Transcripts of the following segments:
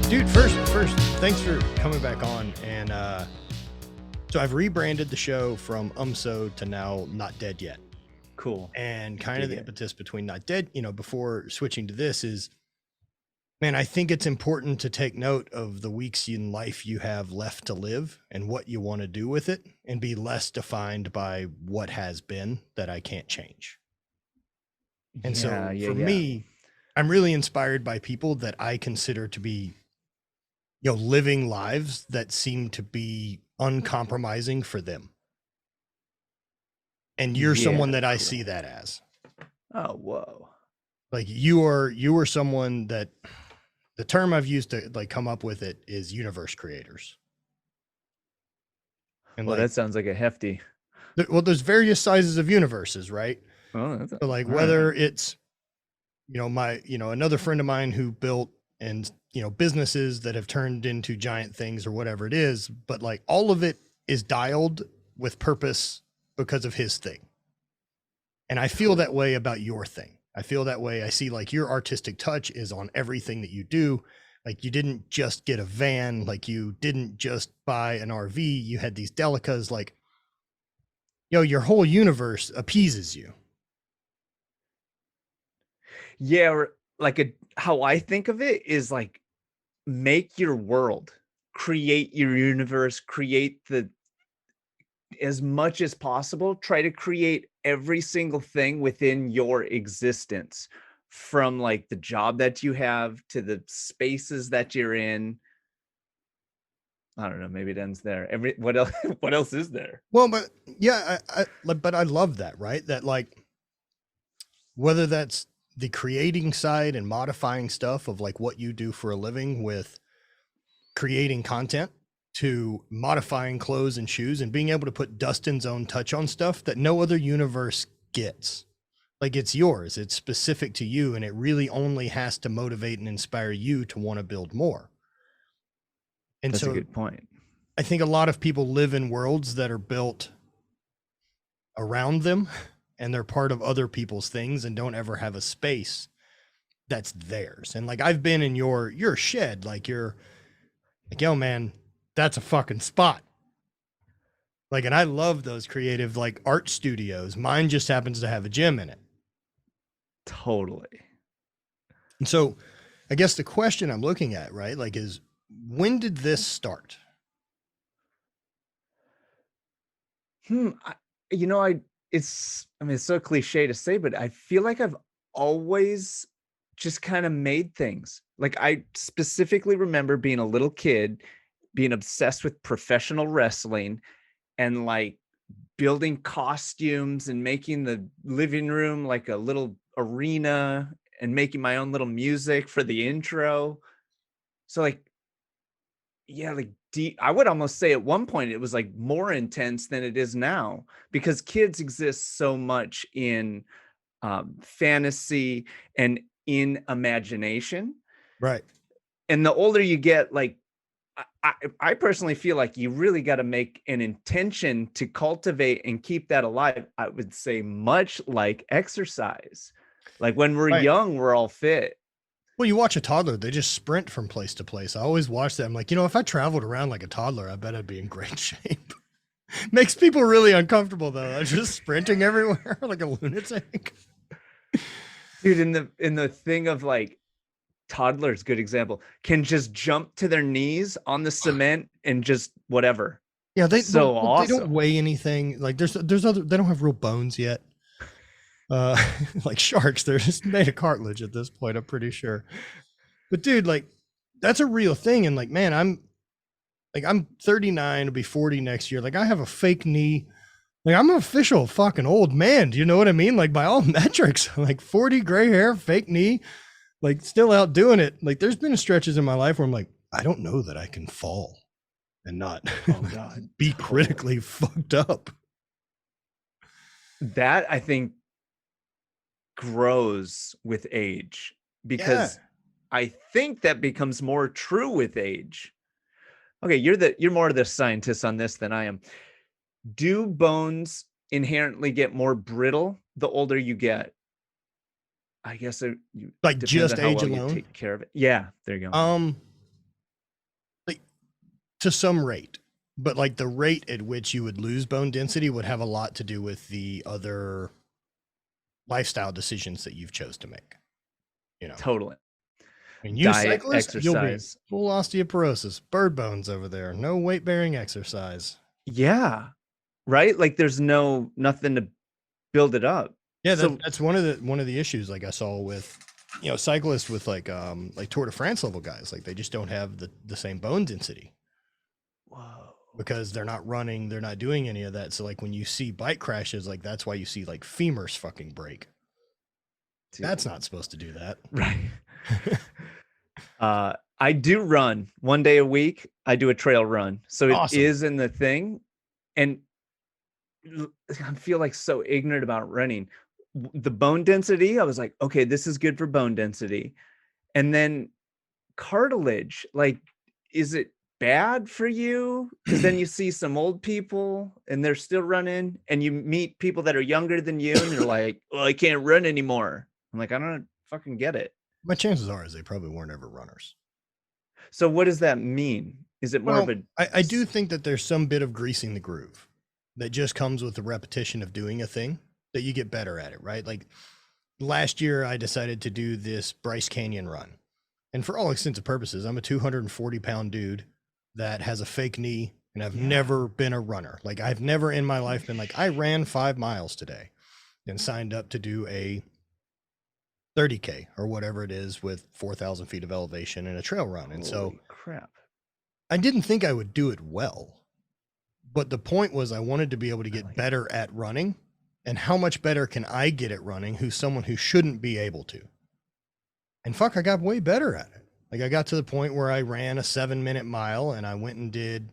Dude, first, thanks for coming back on. And so I've rebranded the show from So to now Not Dead Yet. Cool. And kind of the impetus between Not Dead, before switching to this is, man, I think it's important to take note of the weeks in life you have left to live and what you want to do with it, and be less defined by what has been that I can't change. And so for me, I'm really inspired by people that I consider to be, living lives that seem to be uncompromising for them. And you're someone that I see that as. Oh, whoa. Like you are someone that, the term I've used to like come up with it is universe creators. And well, that sounds like a hefty. Well, there's various sizes of universes, right? Oh, that's so like whether it's, another friend of mine who built and, businesses that have turned into giant things or whatever it is, but like all of it is dialed with purpose because of his thing. And I feel that way about your thing. I feel that way. I see like your artistic touch is on everything that you do. Like you didn't just get a van, like you didn't just buy an RV, you had these delicas, like, your whole universe appeases you. Yeah, or like how I think of it is like make your world, create your universe, create as much as possible, try to create every single thing within your existence, from like the job that you have to the spaces that you're in. I don't know, maybe it ends there. What else is there? Well, but yeah, but I love that, right? That like, whether that's the creating side and modifying stuff of like what you do for a living with creating content, to modifying clothes and shoes and being able to put Dustin's own touch on stuff that no other universe gets. Like it's yours, it's specific to you, and it really only has to motivate and inspire you to want to build more. And that's a good point. I think a lot of people live in worlds that are built around them, and they're part of other people's things and don't ever have a space that's theirs. And like I've been in your shed, like you're like, yo man, that's a fucking spot. Like, and I love those creative like art studios. Mine just happens to have a gym in it. Totally. And so I guess the question I'm looking at, right, like is, when did this start? It's so cliche to say, but I feel like I've always just kind of made things. Like I specifically remember being a little kid, being obsessed with professional wrestling and like building costumes and making the living room like a little arena and making my own little music for the intro. So like, yeah, like I would almost say at one point it was like more intense than it is now, because kids exist so much in fantasy and in imagination. Right. And the older you get, like I personally feel like you really got to make an intention to cultivate and keep that alive. I would say much like exercise. Like when we're young, we're all fit. Well, you watch a toddler, they just sprint from place to place. I always watch that. I'm like, if I traveled around like a toddler, I bet I'd be in great shape. Makes people really uncomfortable though. I'm just sprinting everywhere like a lunatic. Dude, in the thing of like toddlers, good example, can just jump to their knees on the cement and just whatever. Yeah, they awesome. They don't weigh anything. Like there's other, they don't have real bones yet. Like sharks, they're just made of cartilage at this point, I'm pretty sure. But dude, like that's a real thing. And like, man, I'm 39, I'll be 40 next year. Like I have a fake knee. Like I'm an official fucking old man. Do you know what I mean? Like by all metrics, like 40, gray hair, fake knee, like still out doing it. Like there's been stretches in my life where I'm like, I don't know that I can fall and not be critically fucked up. That I think grows with age, because I think that becomes more true with age. Okay, you're more the scientist on this than I am. Do bones inherently get more brittle the older you get? I guess you like just age alone. take care of it. Yeah, there you go. to some rate, but like the rate at which you would lose bone density would have a lot to do with the other lifestyle decisions that you've chose to make. You know, Totally. I mean, you Diet, cyclist, you'll be exercise. full osteoporosis, bird bones over there, no weight bearing exercise. Yeah. Right. Like there's nothing to build it up. Yeah, So that's one of the issues like I saw with cyclists with like Tour de France level guys. Like they just don't have the same bone density whoa. because they're not running, they're not doing any of that. So like when you see bike crashes, like that's why you see like femurs fucking break. Dude. That's not supposed to do that. Right. I do run 1 day a week. I do a trail run. So it is Awesome. in the thing. And I feel like so ignorant about running. The bone density, I was like, okay, this is good for bone density. And then cartilage, like, is it bad for you? Because then you see some old people and they're still running, and you meet people that are younger than you, and they're like, well, I can't run anymore. I'm like, I don't fucking get it. My chances are is they probably weren't ever runners. So what does that mean? Is it more of a... I do think that there's some bit of greasing the groove that just comes with the repetition of doing a thing that you get better at it, right? Like last year I decided to do this Bryce Canyon run. And for all intents and purposes, I'm a 240-pound dude that has a fake knee, and I've never been a runner. Like I've never in my life been like, I ran 5 miles today and signed up to do a 30K or whatever it is with 4,000 feet of elevation and a trail run. And so crap, I didn't think I would do it well, but the point was I wanted to be able to get better at running. And how much better can I get at running who's someone who shouldn't be able to? And fuck, I got way better at it. Like I got to the point where I ran a 7-minute mile, and I went and did,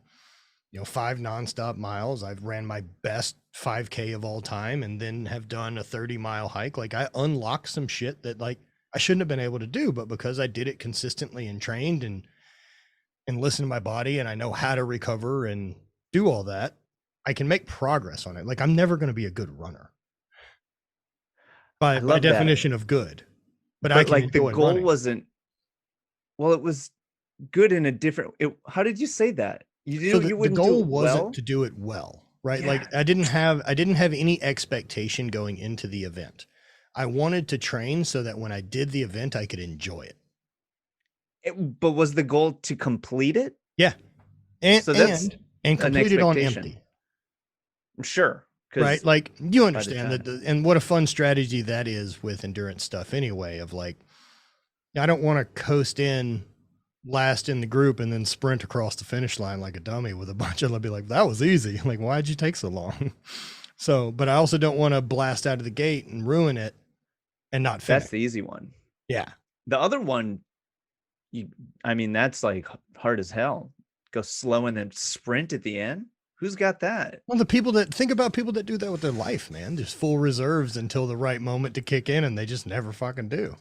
5 nonstop miles. I've ran my best 5K of all time, and then have done a 30-mile hike. Like I unlocked some shit that like I shouldn't have been able to do, but because I did it consistently and trained and listened to my body, and I know how to recover and do all that, I can make progress on it. Like I'm never going to be a good runner by definition of good, but I can like the goal running. wasn't, well, it was good in a different, how did you say that? You The goal wasn't to do it well, right? Yeah. Like I didn't have any expectation going into the event. I wanted to train so that when I did the event, I could enjoy it. But was the goal to complete it? Yeah. And complete it on empty. Sure. Right. Like you understand that. And what a fun strategy that is with endurance stuff anyway, of like, I don't want to coast in last in the group and then sprint across the finish line like a dummy with a bunch of them. Be like, that was easy. Like, why'd you take so long? So, but I also don't want to blast out of the gate and ruin it and not finish. That's the easy one. Yeah. The other one, that's like hard as hell. Go slow and then sprint at the end. Who's got that? Well, people that do that with their life, man, just full reserves until the right moment to kick in, and they just never fucking do.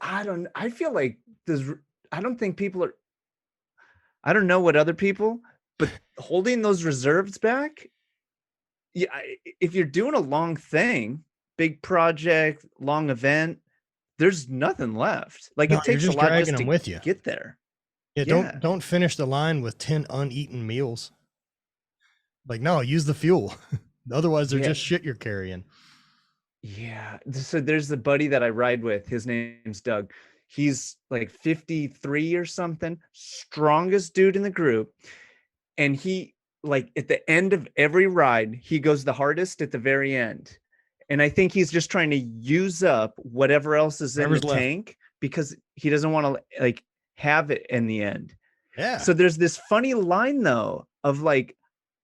I feel like I don't think people are, I don't know what other people, but holding those reserves back. Yeah. If you're doing a long thing, big project, long event, there's nothing left. Like it takes a lot just to get there. Yeah, don't finish the line with 10 uneaten meals. Like, no, use the fuel. Otherwise, they're just shit you're carrying. Yeah. So there's the buddy that I ride with. His name's Doug. He's like 53 or something, strongest dude in the group. And he, like, at the end of every ride, he goes the hardest at the very end. And I think he's just trying to use up whatever else is in the tank, because he doesn't want to like have it in the end. Yeah. So there's this funny line though of like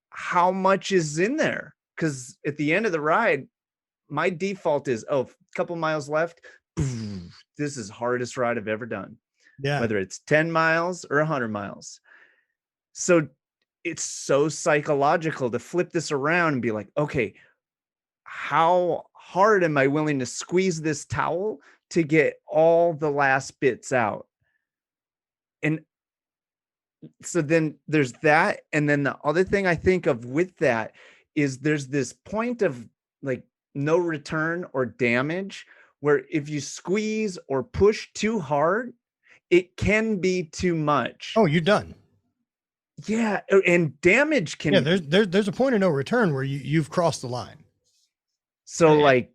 how much is in there, because at the end of the ride, my default is, a couple miles left. This is hardest ride I've ever done. Yeah. Whether it's 10 miles or 100 miles. So it's so psychological to flip this around and be like, okay, how hard am I willing to squeeze this towel to get all the last bits out? And so then there's that. And then the other thing I think of with that is there's this point of like no return or damage, where if you squeeze or push too hard, it can be too much. Oh, you're done. Yeah, and damage can. Yeah, there's a point of no return where you've crossed the line. So like,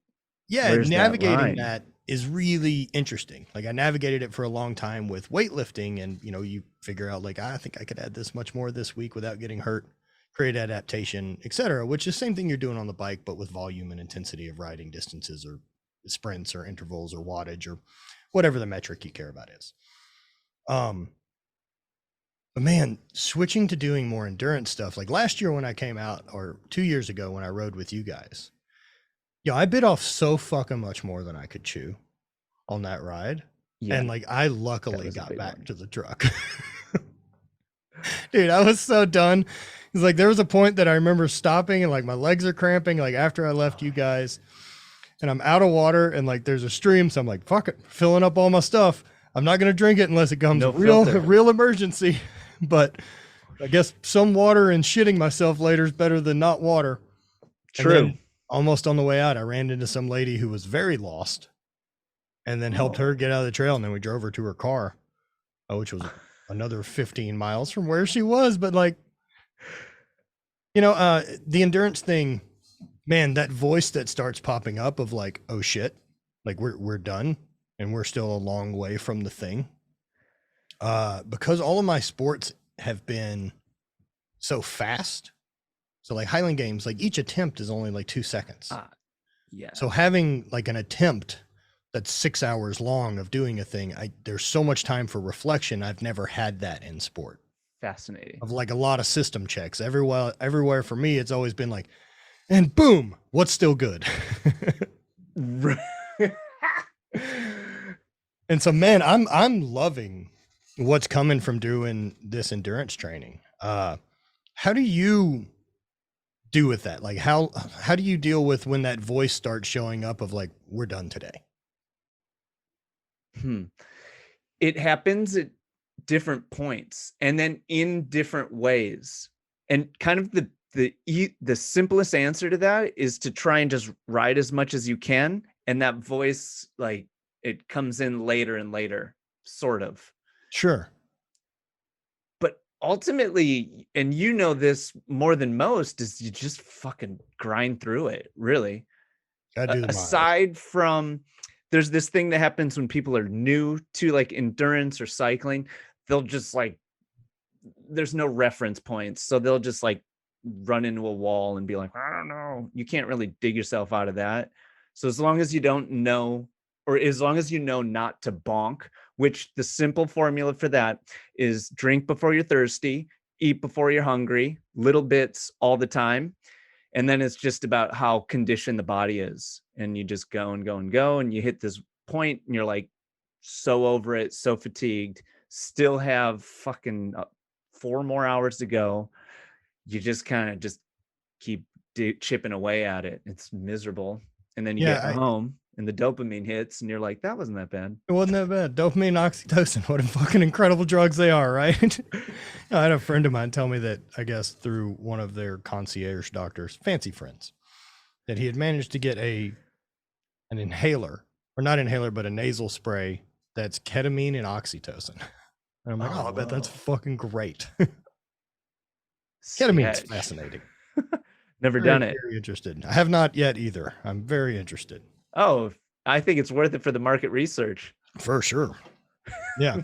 Yeah, where's that navigating line? that is really interesting. Like I navigated it for a long time with weightlifting, and you figure out like I think I could add this much more this week without getting hurt, create adaptation, etc. Which is the same thing you're doing on the bike, but with volume and intensity of riding distances or sprints or intervals or wattage or whatever the metric you care about is. But man, switching to doing more endurance stuff, like last year when I came out, or 2 years ago when I rode with you guys, I bit off so fucking much more than I could chew on that ride. Yeah, And like I that luckily was a got big back one. to the truck. Dude, I was so done. It's like there was a point that I remember stopping and like my legs are cramping, like after I left you guys, and I'm out of water and like there's a stream. So I'm like, fuck it, filling up all my stuff. I'm not gonna drink it unless it comes No real filter. real emergency. But I guess some water and shitting myself later is better than not water. True. And then almost on the way out, I ran into some lady who was very lost and then helped her get out of the trail. And then we drove her to her car, which was another 15 miles from where she was. But like, the endurance thing, man, that voice that starts popping up of like, oh shit, like we're done and we're still a long way from the thing. Because all of my sports have been so fast. So like Highland Games, like each attempt is only like 2 seconds. Yeah. So having like an attempt that's 6 hours long of doing a thing, there's so much time for reflection. I've never had that in sport. Fascinating. Of like a lot of system checks. Everywhere for me, it's always been like, and boom, what's still good? And so man, I'm loving what's coming from doing this endurance training. How do you do with that? Like how do you deal with when that voice starts showing up of like, we're done today? It happens at different points and then in different ways. And kind of the simplest answer to that is to try and just ride as much as you can. And that voice, like, it comes in later and later, sort of. Sure. But ultimately, and you know this more than most, is you just fucking grind through it, really. Gotta do the miles. Aside from, there's this thing that happens when people are new to like endurance or cycling. They'll just like, there's no reference points. So they'll just like run into a wall and be like, I don't know. You can't really dig yourself out of that. So as long as you don't know, or as long as you know not to bonk, which the simple formula for that is drink before you're thirsty, eat before you're hungry, little bits all the time. And then it's just about how conditioned the body is. And you just go and go and go. And you hit this point and you're like so over it, so fatigued, still have fucking 4 more hours to go. You just kind of just keep chipping away at it. It's miserable. And then you get home and the dopamine hits and you're like, that wasn't that bad. It wasn't that bad. Dopamine, oxytocin, what a fucking incredible drugs they are, right? I had a friend of mine tell me that, I guess through one of their concierge doctors, fancy friends, that he had managed to get an inhaler, or not inhaler, but a nasal spray that's ketamine and oxytocin. And I'm like, I bet that's fucking great. Ketamine's fascinating. Never done it. Very interested. I have not yet either. I'm very interested. Oh, I think it's worth it for the market research. For sure. Yeah.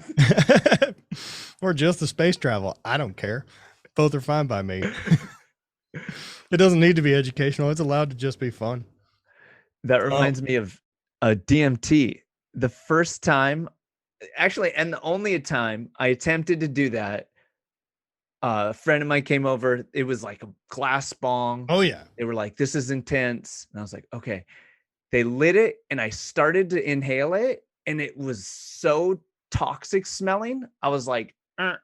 Or just the space travel. I don't care. Both are fine by me. It doesn't need to be educational. It's allowed to just be fun. That reminds me of a DMT. The first time, actually, and the only time I attempted to do that, a friend of mine came over. It was like a glass bong. Oh, yeah. They were like, this is intense. And I was like, okay. They lit it and I started to inhale it. And it was so toxic smelling. I was like, I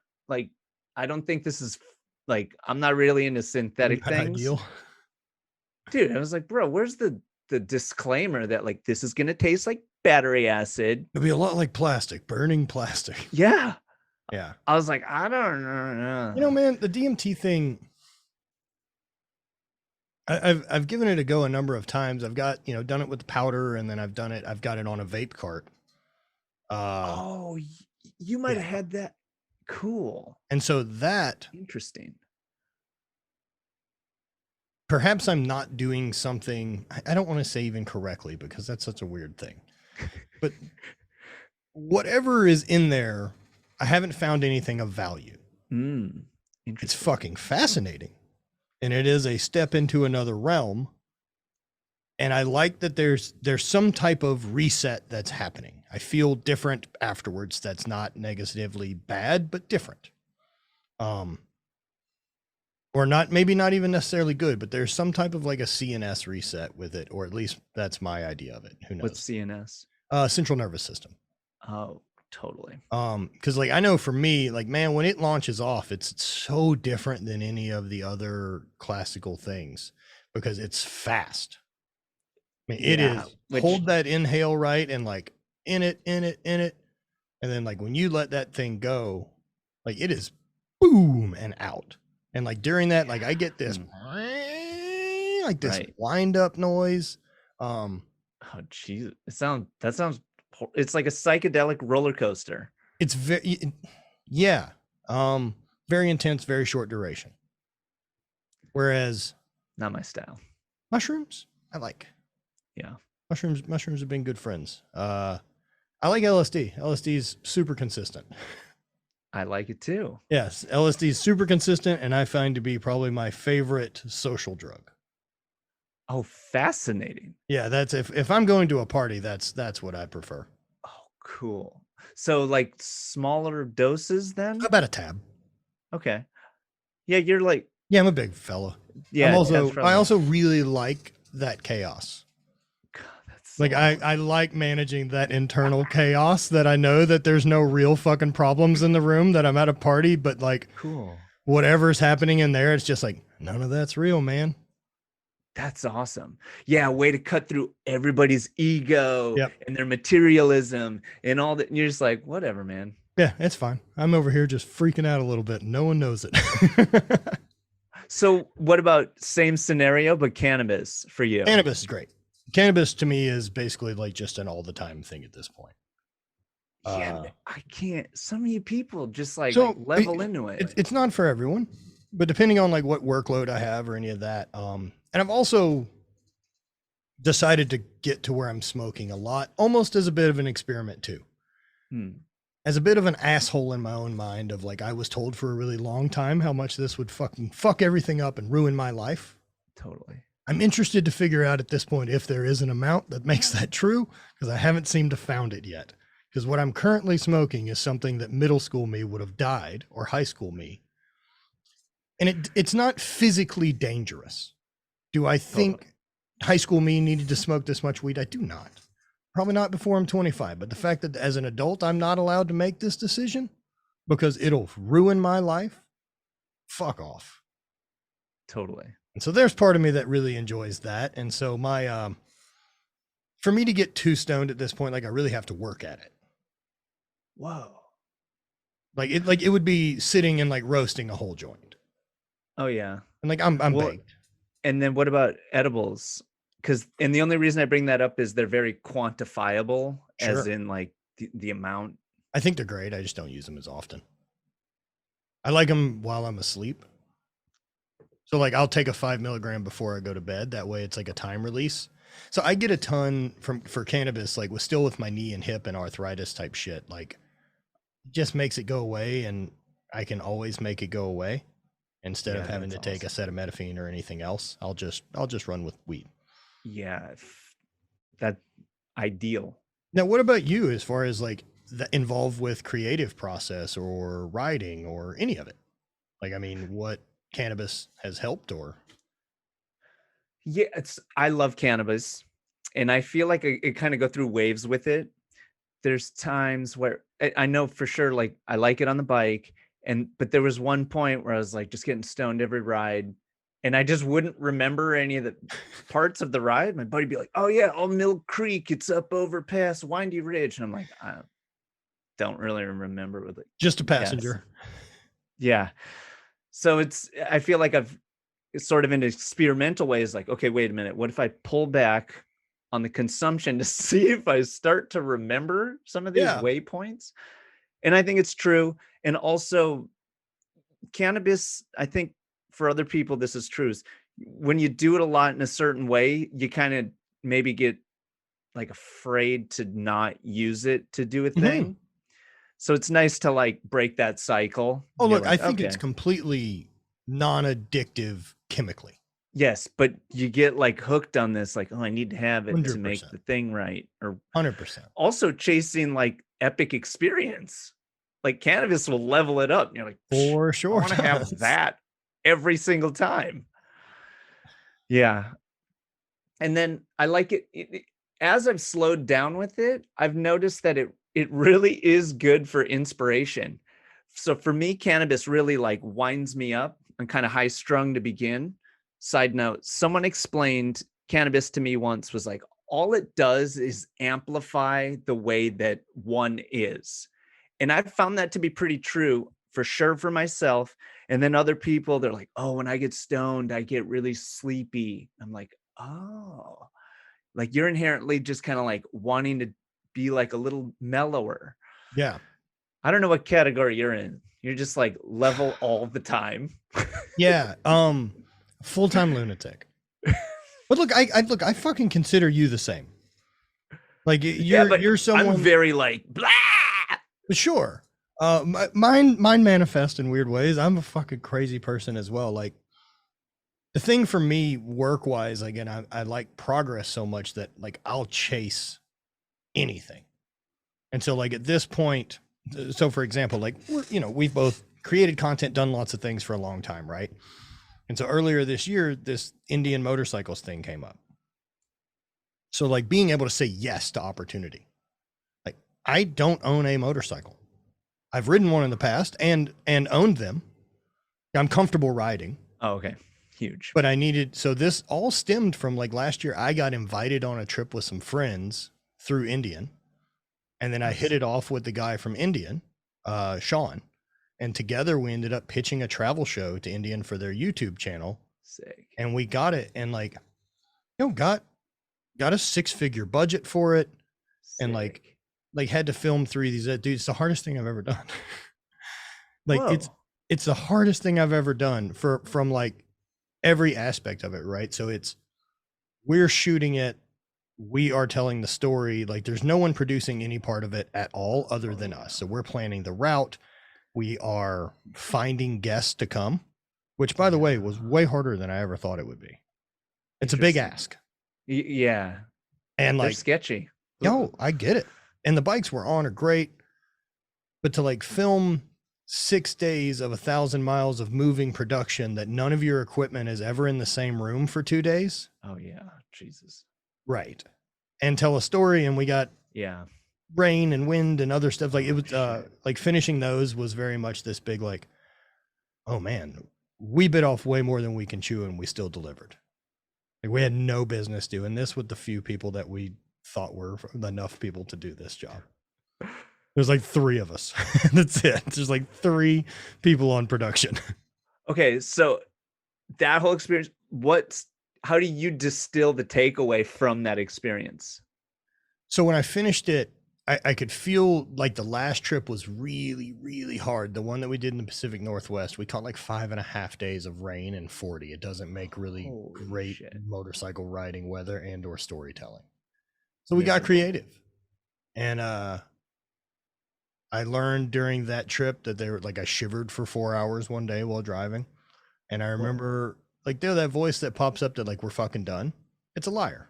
don't think this is like, I'm not really into synthetic things. Ideal. Dude, I was like, bro, where's the disclaimer that like, this is going to taste like battery acid? It'd be a lot like plastic, burning plastic. Yeah. Yeah. I was like, I don't know. You know, man, the DMT thing, I've given it a go a number of times. I've got, done it with the powder, and then I've got it on a vape cart. You might have had that. Cool. And so that Interesting. perhaps I'm not doing something, I don't want to say even correctly because that's such a weird thing. But whatever is in there, I haven't found anything of value. It's It's fucking fascinating. And it is a step into another realm. And I like that there's some type of reset that's happening. I feel different afterwards. That's not negatively bad, but different. Or not, maybe not even necessarily good, but there's some type of like a CNS reset with it, or at least that's my idea of it. Who knows? What's CNS? Central nervous system. Oh, totally. Because like I know for me, like man, when it launches off, it's so different than any of the other classical things because it's fast. I mean, it is hold that inhale right and like in it, and then like when you let that thing go, like it is boom and out. And like during that, like I get this like this wind up noise. Oh geez, that sounds it's like a psychedelic roller coaster. It's very very intense, very short duration. Whereas not my style. Mushrooms, I like. Yeah. Mushrooms have been good friends. I like LSD. LSD is super consistent. I like it too. Yes, LSD is super consistent, and I find to be probably my favorite social drug. Oh, fascinating. Yeah, that's if I'm going to a party, that's what I prefer. Oh, cool. So like smaller doses then? About a tab. Okay. Yeah, you're like. Yeah, I'm a big fella. Yeah. I also really like that chaos. Like I like managing that internal chaos that I know that there's no real fucking problems in the room, that I'm at a party, but like cool. Whatever's happening in there, it's just like none of that's real, man. That's awesome. Yeah, way to cut through everybody's ego and their materialism and all that. And you're just like, whatever, man. Yeah, it's fine. I'm over here just freaking out a little bit. No one knows it. So what about same scenario, but cannabis for you? Cannabis is great. Cannabis to me is basically like just an all the time thing at this point. Yeah, I can't. So many people just like level into it. It's not for everyone, but depending on like what workload I have or any of that. And I've also decided to get to where I'm smoking a lot, almost as a bit of an experiment too. As a bit of an asshole in my own mind of like, I was told for a really long time how much this would fucking fuck everything up and ruin my life. Totally. I'm interested to figure out at this point if there is an amount that makes that true, because I haven't seemed to found it yet. Because what I'm currently smoking is something that middle school me would have died, or high school me. And it's not physically dangerous. Do I think high school me needed to smoke this much weed? I do not. Probably not before I'm 25. But the fact that as an adult, I'm not allowed to make this decision because it'll ruin my life, fuck off. Totally. And so there's part of me that really enjoys that. And so my, for me to get too stoned at this point, like I really have to work at it. Whoa. Like it would be sitting and like roasting a whole joint. Oh yeah. And like I'm baked. And then what about edibles? And the only reason I bring that up is they're very quantifiable, as in like the amount. I think they're great. I just don't use them as often. I like them while I'm asleep. So like I'll take a 5 milligram before I go to bed. That way it's like a time release. So I get a ton for cannabis, like with my knee and hip and arthritis type shit. Like just makes it go away, and I can always make it go away instead of having to take acetaminophen or anything else. I'll just run with weed. Yeah, that ideal. Now, what about you as far as like involved with creative process or writing or any of it? Like, I mean, what cannabis has helped or? Yeah, I love cannabis, and I feel like it kind of go through waves with it. There's times where I know for sure, like I like it on the bike, but there was one point where I was like just getting stoned every ride, and I just wouldn't remember any of the parts of the ride. My buddy'd be like, "Oh yeah, Mill Creek, it's up over past Windy Ridge," and I'm like, I don't really remember with it. Just a passenger. Yeah. So I feel like it's sort of in experimental ways, like, okay, wait a minute, what if I pull back on the consumption to see if I start to remember some of these waypoints? And I think it's true. And also cannabis, I think for other people, this is true. Is when you do it a lot in a certain way, you kind of maybe get like afraid to not use it to do a Mhm. thing. So it's nice to like break that cycle. Oh, You're look, I like, think it's okay, completely non-addictive chemically. yes, but you get like hooked on this, like, oh, I need to have it to make 100%. the thing right. Or 100%. also chasing like epic experience. Like cannabis will level it up. You're like, "Psh, For I sure want to have does. that every single time." Yeah. And then I like as I've slowed down with it, I've noticed that it really is good for inspiration. So for me, cannabis really like winds me up. I'm kind of high strung to begin. Side note, someone explained cannabis to me once, was like, all it does is amplify the way that one is. And I've found that to be pretty true for sure for myself. And then other people, they're like, oh, when I get stoned, I get really sleepy. I'm like, oh, like you're inherently just kind of like wanting to be like a little mellower. Yeah. I don't know what category you're in. You're just like level all the time. Yeah. Full-time lunatic. But look, I fucking consider you the same. Like Yeah, but you're I'm someone, very like blah. sure. Mine manifest in weird ways. I'm a fucking crazy person as well. Like the thing for me work-wise, again, I like progress so much that like I'll chase anything. And so like at this point, so for example, like we've both created content, done lots of things for a long time, right? And so earlier this year, this Indian motorcycles thing came up. So like being able to say yes to opportunity. Like I don't own a motorcycle. I've ridden one in the past and owned them. I'm comfortable riding. Oh, okay. Huge. But I needed, so this all stemmed from like last year. I got invited on a trip with some friends through Indian. And then I hit Nice. it off with the guy from Indian, Sean. And together we ended up pitching a travel show to Indian for their YouTube channel. Sick. And we got it and like, got a 6-figure budget for it. And like had to film 3 of these. Dude, it's the hardest thing I've ever done. Like Whoa. it's the hardest thing I've ever done from like every aspect of it, right? So we're shooting it, we are telling the story, like there's no one producing any part of it at all other than us. So we're planning the route, we are finding guests to come, which by the way was way harder than I ever thought it would be. It's a big ask. Yeah. And They're like sketchy. no, I get it. And the bikes we're on are great, but to like film 6 days of 1,000 miles of moving production that none of your equipment is ever in the same room for 2 days. Oh yeah. Jesus. Right. And tell a story. And we got Yeah. rain and wind and other stuff. Like it was Shit. like finishing those was very much this big, like, oh man, we bit off way more than we can chew and we still delivered. Like we had no business doing this with the few people that we thought were enough people to do this job. There's like 3 of us. That's it. There's like 3 people on production. Okay, so that whole experience, how do you distill the takeaway from that experience? So when I finished it, I could feel like the last trip was really, really hard. The one that we did in the Pacific Northwest, we caught like 5.5 days of rain and 40. It doesn't make really Holy great shit. motorcycle riding weather and or storytelling. So we got Miserable. creative. And I learned during that trip that I shivered for 4 hours one day while driving. And I remember like that voice that pops up that like, we're fucking done. It's a liar.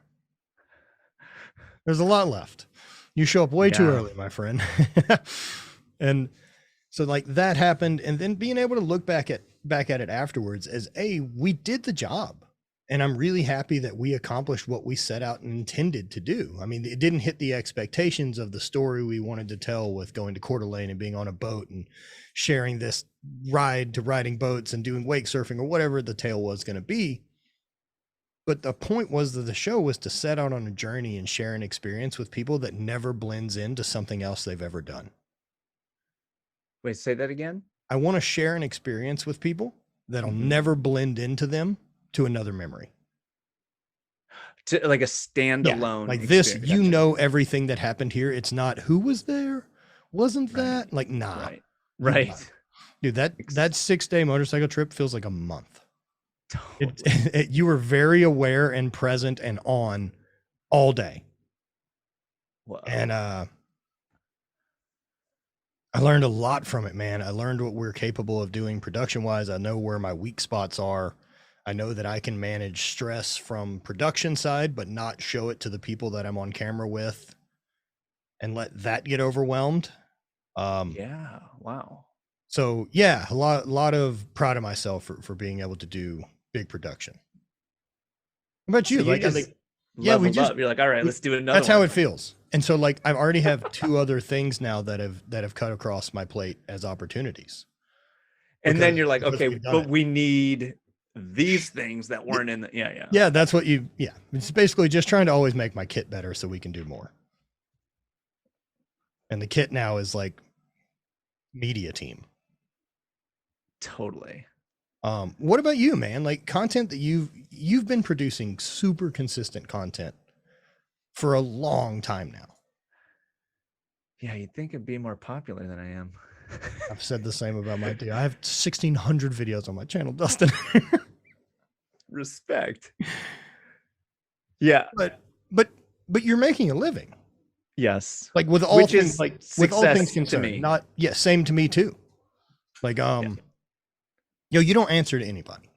There's a lot left. You show up way too early, my friend. And so like that happened. And then being able to look back at it afterwards as we did the job. And I'm really happy that we accomplished what we set out and intended to do. I mean, it didn't hit the expectations of the story we wanted to tell with going to Coeur d'Alene and being on a boat and sharing this ride to riding boats and doing wake surfing or whatever the tale was going to be. But the point was that the show was to set out on a journey and share an experience with people that never blends into something else they've ever done. Wait, say that again? I want to share an experience with people that'll never blend into them to another memory. To like a standalone like experience. this, everything that happened here. It's not who was there, wasn't Right. that like, nah, Right. you got it. Right. Dude, that 6-day motorcycle trip feels like a month. Totally. You were very aware and present and on all day. Whoa. And I learned a lot from it, man. I learned what we're capable of doing production wise. I know where my weak spots are. I know that I can manage stress from production side, but not show it to the people that I'm on camera with and let that get overwhelmed. Yeah. Wow. So yeah, a lot of proud of myself for being able to do big production. How about you? So you Like, just yeah, we leveled just, up. You're like, all right, let's do another that's how one. it feels. And so like, I've already have 2 other things now that have cut across my plate as opportunities. And then you're like, because okay, we've done but it. we need these things that weren't in the, yeah. Yeah, that's what it's basically just trying to always make my kit better so we can do more. And the kit now is like media team. Totally. What about you, man? Like content that you've been producing super consistent content for a long time now. Yeah, you'd think it'd be more popular than I am. I've said the same about my dude. I have 1,600 videos on my channel, Dustin. Respect. Yeah. But you're making a living. Yes. Like with all Which things, is like with all things success to concerned. me. Not same to me too. Like you don't answer to anybody.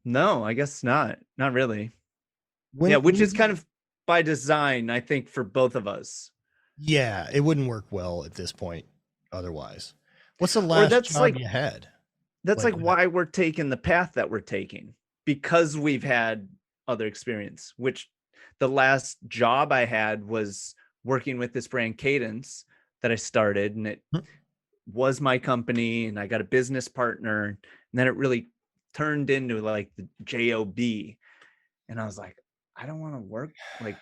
No, I guess not. Not really. When Which is kind of by design, I think, for both of us. Yeah, it wouldn't work well at this point otherwise. What's the last job you had? That's like why we're taking the path that we're taking, because we've had other experience, which the last job I had was working with this brand Cadence that I started, and it was my company, and I got a business partner, and then it really turned into like the job. And I was like, I don't want to work like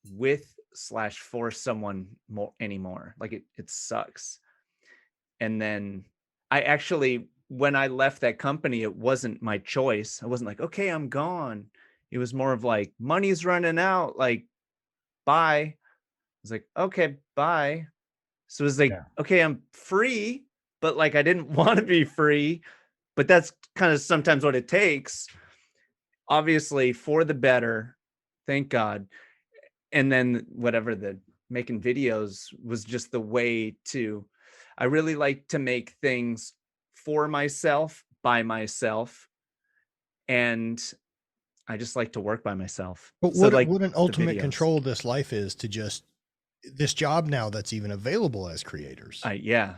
with/for someone more anymore. Like it sucks. And then I actually, when I left that company, it wasn't my choice. I wasn't like, okay, I'm gone. It was more of like, money's running out, like, bye. I was like, okay, bye. So it was like, okay, I'm free, but like, I didn't want to be free, but that's kind of sometimes what it takes, obviously, for the better, thank God. And then whatever, the making videos was just the way to, I really like to make things for myself, by myself. And I just like to work by myself. But So like what an ultimate videos. control of this life is to just this job now that's even available as creators. Yeah.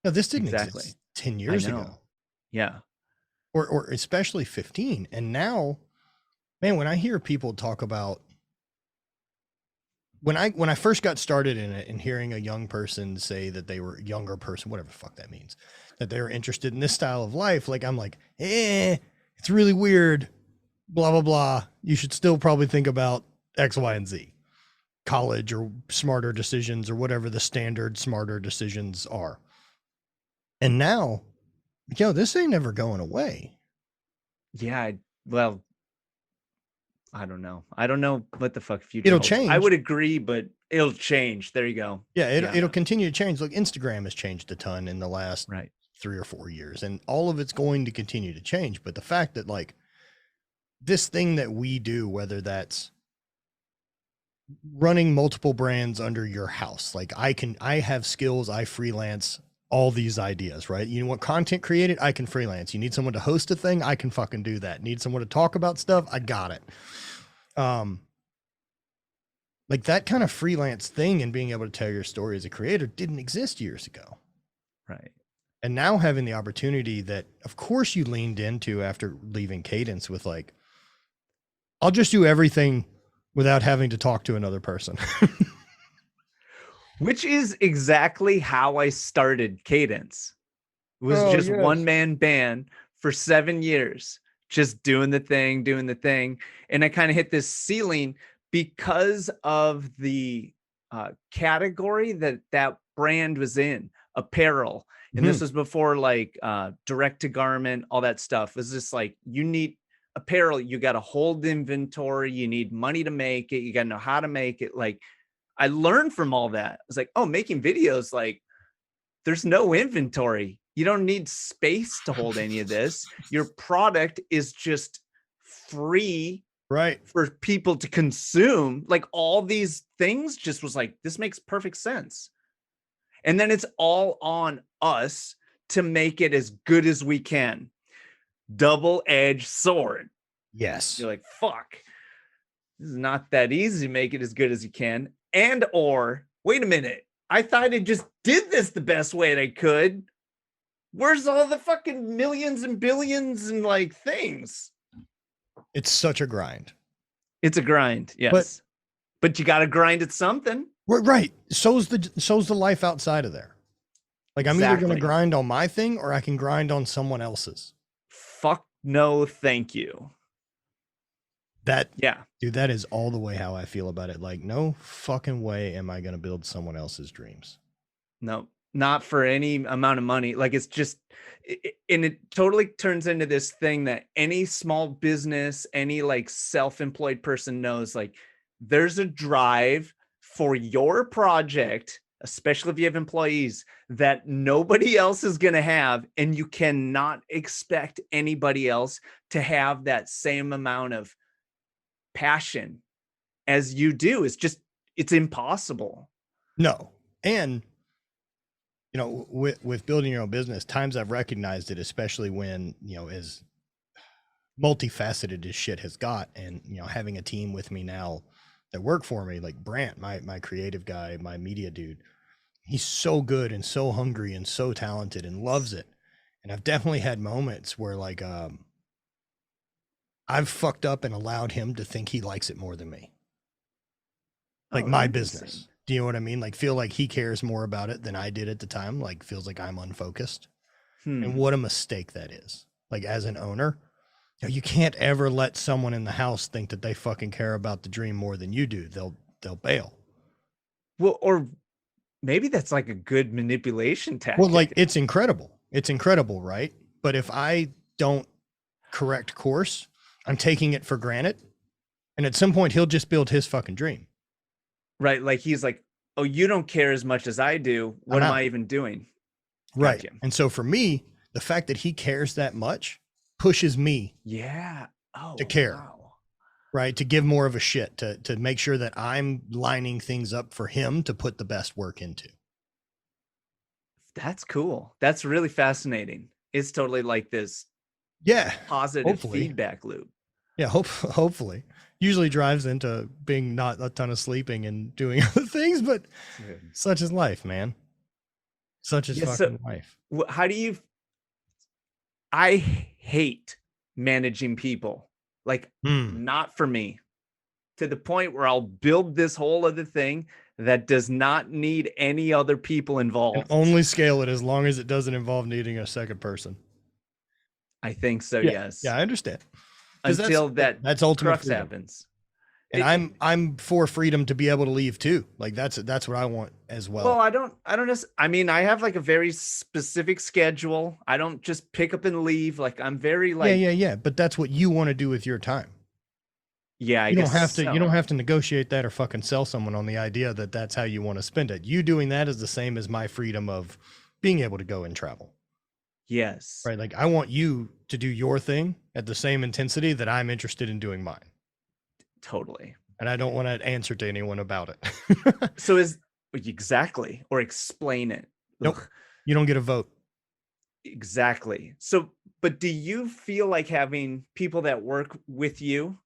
No, this didn't exist 10 years ago. Yeah. Or especially 15. And now, man, when I hear people talk about when I first got started in it and hearing a young person say that they were a younger person, whatever the fuck that means, that they were interested in this style of life, like I'm like, it's really weird, blah, blah, blah. You should still probably think about X, Y, and Z, college or smarter decisions or whatever the standard smarter decisions are. And now, this ain't never going away. Yeah. Well, I don't know. I don't know what the fuck future It'll holds. change. I would agree, but it'll change. There you go. Yeah, it'll continue to change. Look, Instagram has changed a ton in the last 3 or 4 years, and all of it's going to continue to change. But the fact that like this thing that we do, whether that's running multiple brands under your house, like I have skills, I freelance all these ideas, right? You want content created, I can freelance. You need someone to host a thing, I can fucking do that. Need someone to talk about stuff, I got it. Like that kind of freelance thing and being able to tell your story as a creator didn't exist years ago. Right. And now having the opportunity that of course you leaned into after leaving Cadence with like, I'll just do everything without having to talk to another person. Which is exactly how I started Cadence. It was just one-man band for 7 years, just doing the thing. And I kind of hit this ceiling because of the category that brand was in, apparel. And this was before like direct to garment, all that stuff. It was just like, you need apparel, you got to hold inventory, you need money to make it, you got to know how to make it. Like I learned from all that. I was like, oh, making videos, like there's no inventory. You don't need space to hold any of this. Your product is just free Right. for people to consume. Like all these things just was like, this makes perfect sense. And then it's all on us to make it as good as we can. Double-edged sword. Yes. You're like, fuck, this is not that easy to make it as good as you can. And or, wait a minute, I thought I just did this the best way that I could. Where's all the fucking millions and billions and like things? It's such a grind. It's a grind, yes. But you got to grind at something. Right. So's the life outside of there. Like I'm either going to grind on my thing or I can grind on someone else's. Fuck no, thank you. Dude, that is all the way how I feel about it. Like no fucking way am I going to build someone else's dreams. No, not for any amount of money. Like it's just, and it totally turns into this thing that any small business, any like self-employed person knows, like there's a drive for your project, especially if you have employees, that nobody else is going to have. And you cannot expect anybody else to have that same amount of passion as you do. It's impossible. No. And you know, with building your own business, times I've recognized it, especially when, you know, as multifaceted as shit has got, and, you know, having a team with me now that work for me, like Brant, my creative guy, my media dude, he's so good and so hungry and so talented and loves it. And I've definitely had moments where like, I've fucked up and allowed him to think he likes it more than me. Like my business. Do you know what I mean? Like feel like he cares more about it than I did at the time. Like feels like I'm unfocused. And what a mistake that is. Like as an owner, you can't ever let someone in the house think that they fucking care about the dream more than you do. They'll bail. Well, or maybe that's like a good manipulation tactic. Well, like it's incredible. It's incredible, right? But if I don't correct course, I'm taking it for granted. And at some point he'll just build his fucking dream. Right. Like he's like, oh, you don't care as much as I do. What am I even doing? Right. Gotcha. And so for me, the fact that he cares that much pushes me to care. Wow. Right. To give more of a shit, to make sure that I'm lining things up for him to put the best work into. That's cool. That's really fascinating. It's totally like this. Positive feedback loop. Yeah. Hopefully. Usually drives into being not a ton of sleeping and doing other things, but such is life, man. Such is fucking life. How do you, I hate managing people. Like not for me, to the point where I'll build this whole other thing that does not need any other people involved. And only scale it as long as it doesn't involve needing a second person. I think so. Yes. Yeah, I understand. Until that's ultimate crux happens. And I'm for freedom to be able to leave too. Like that's what I want as well. Well, I mean, I have like a very specific schedule. I don't just pick up and leave. Like I'm very like, yeah. But that's what you want to do with your time. Yeah. You don't have to negotiate that or fucking sell someone on the idea that that's how you want to spend it. You doing that is the same as my freedom of being able to go and travel. Yes. Right. Like I want you to do your thing at the same intensity that I'm interested in doing mine. Totally. And I don't want to answer to anyone about it. So exactly, or explain it. Nope. You don't get a vote. Exactly. So, but do you feel like having people that work with you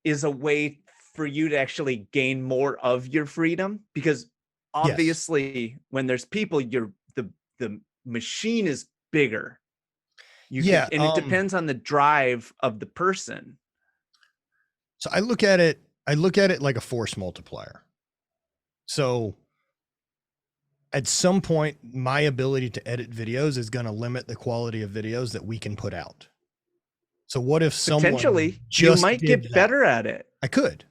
is a way for you to actually gain more of your freedom? Because obviously when there's people, the machine is bigger. And it depends on the drive of the person. So I look at it like a force multiplier. So at some point, my ability to edit videos is going to limit the quality of videos that we can put out. So what if someone potentially you might get better at it? I could,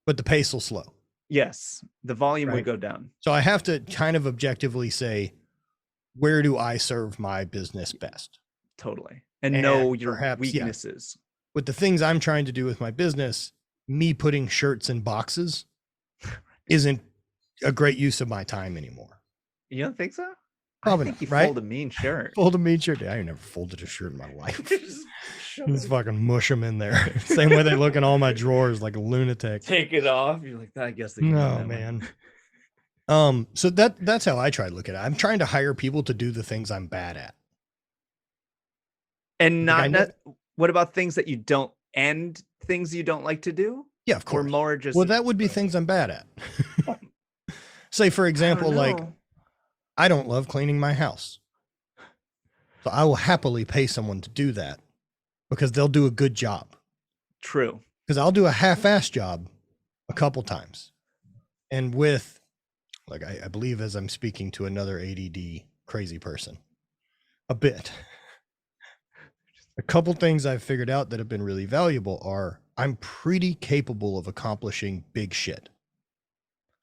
but the pace will slow. Yes. The volume would go down. So I have to kind of objectively say, where do I serve my business best? Totally. And know your weaknesses. With the things I'm trying to do with my business, me putting shirts in boxes isn't a great use of my time anymore. You don't think so? Probably I think not, you right? fold a mean shirt. Fold a mean shirt. I ain't never folded a shirt in my life. Just shove Just it. fucking mush them in there. Same way they look in all my drawers like a lunatic. Take it off. You're like, I guess they can have No, that man. one. So that's how I try to look at it. I'm trying to hire people to do the things I'm bad at. And Like, I not know- what about things that you don't and things you don't like to do? Yeah, of Or course. more just Well, that would be things I'm bad at. Say, for example, like I don't love cleaning my house. So I will happily pay someone to do that because they'll do a good job. True. Because I'll do a half-ass job a couple times. And with, like, I believe as I'm speaking to another ADD crazy person, a bit. A couple things I've figured out that have been really valuable are I'm pretty capable of accomplishing big shit.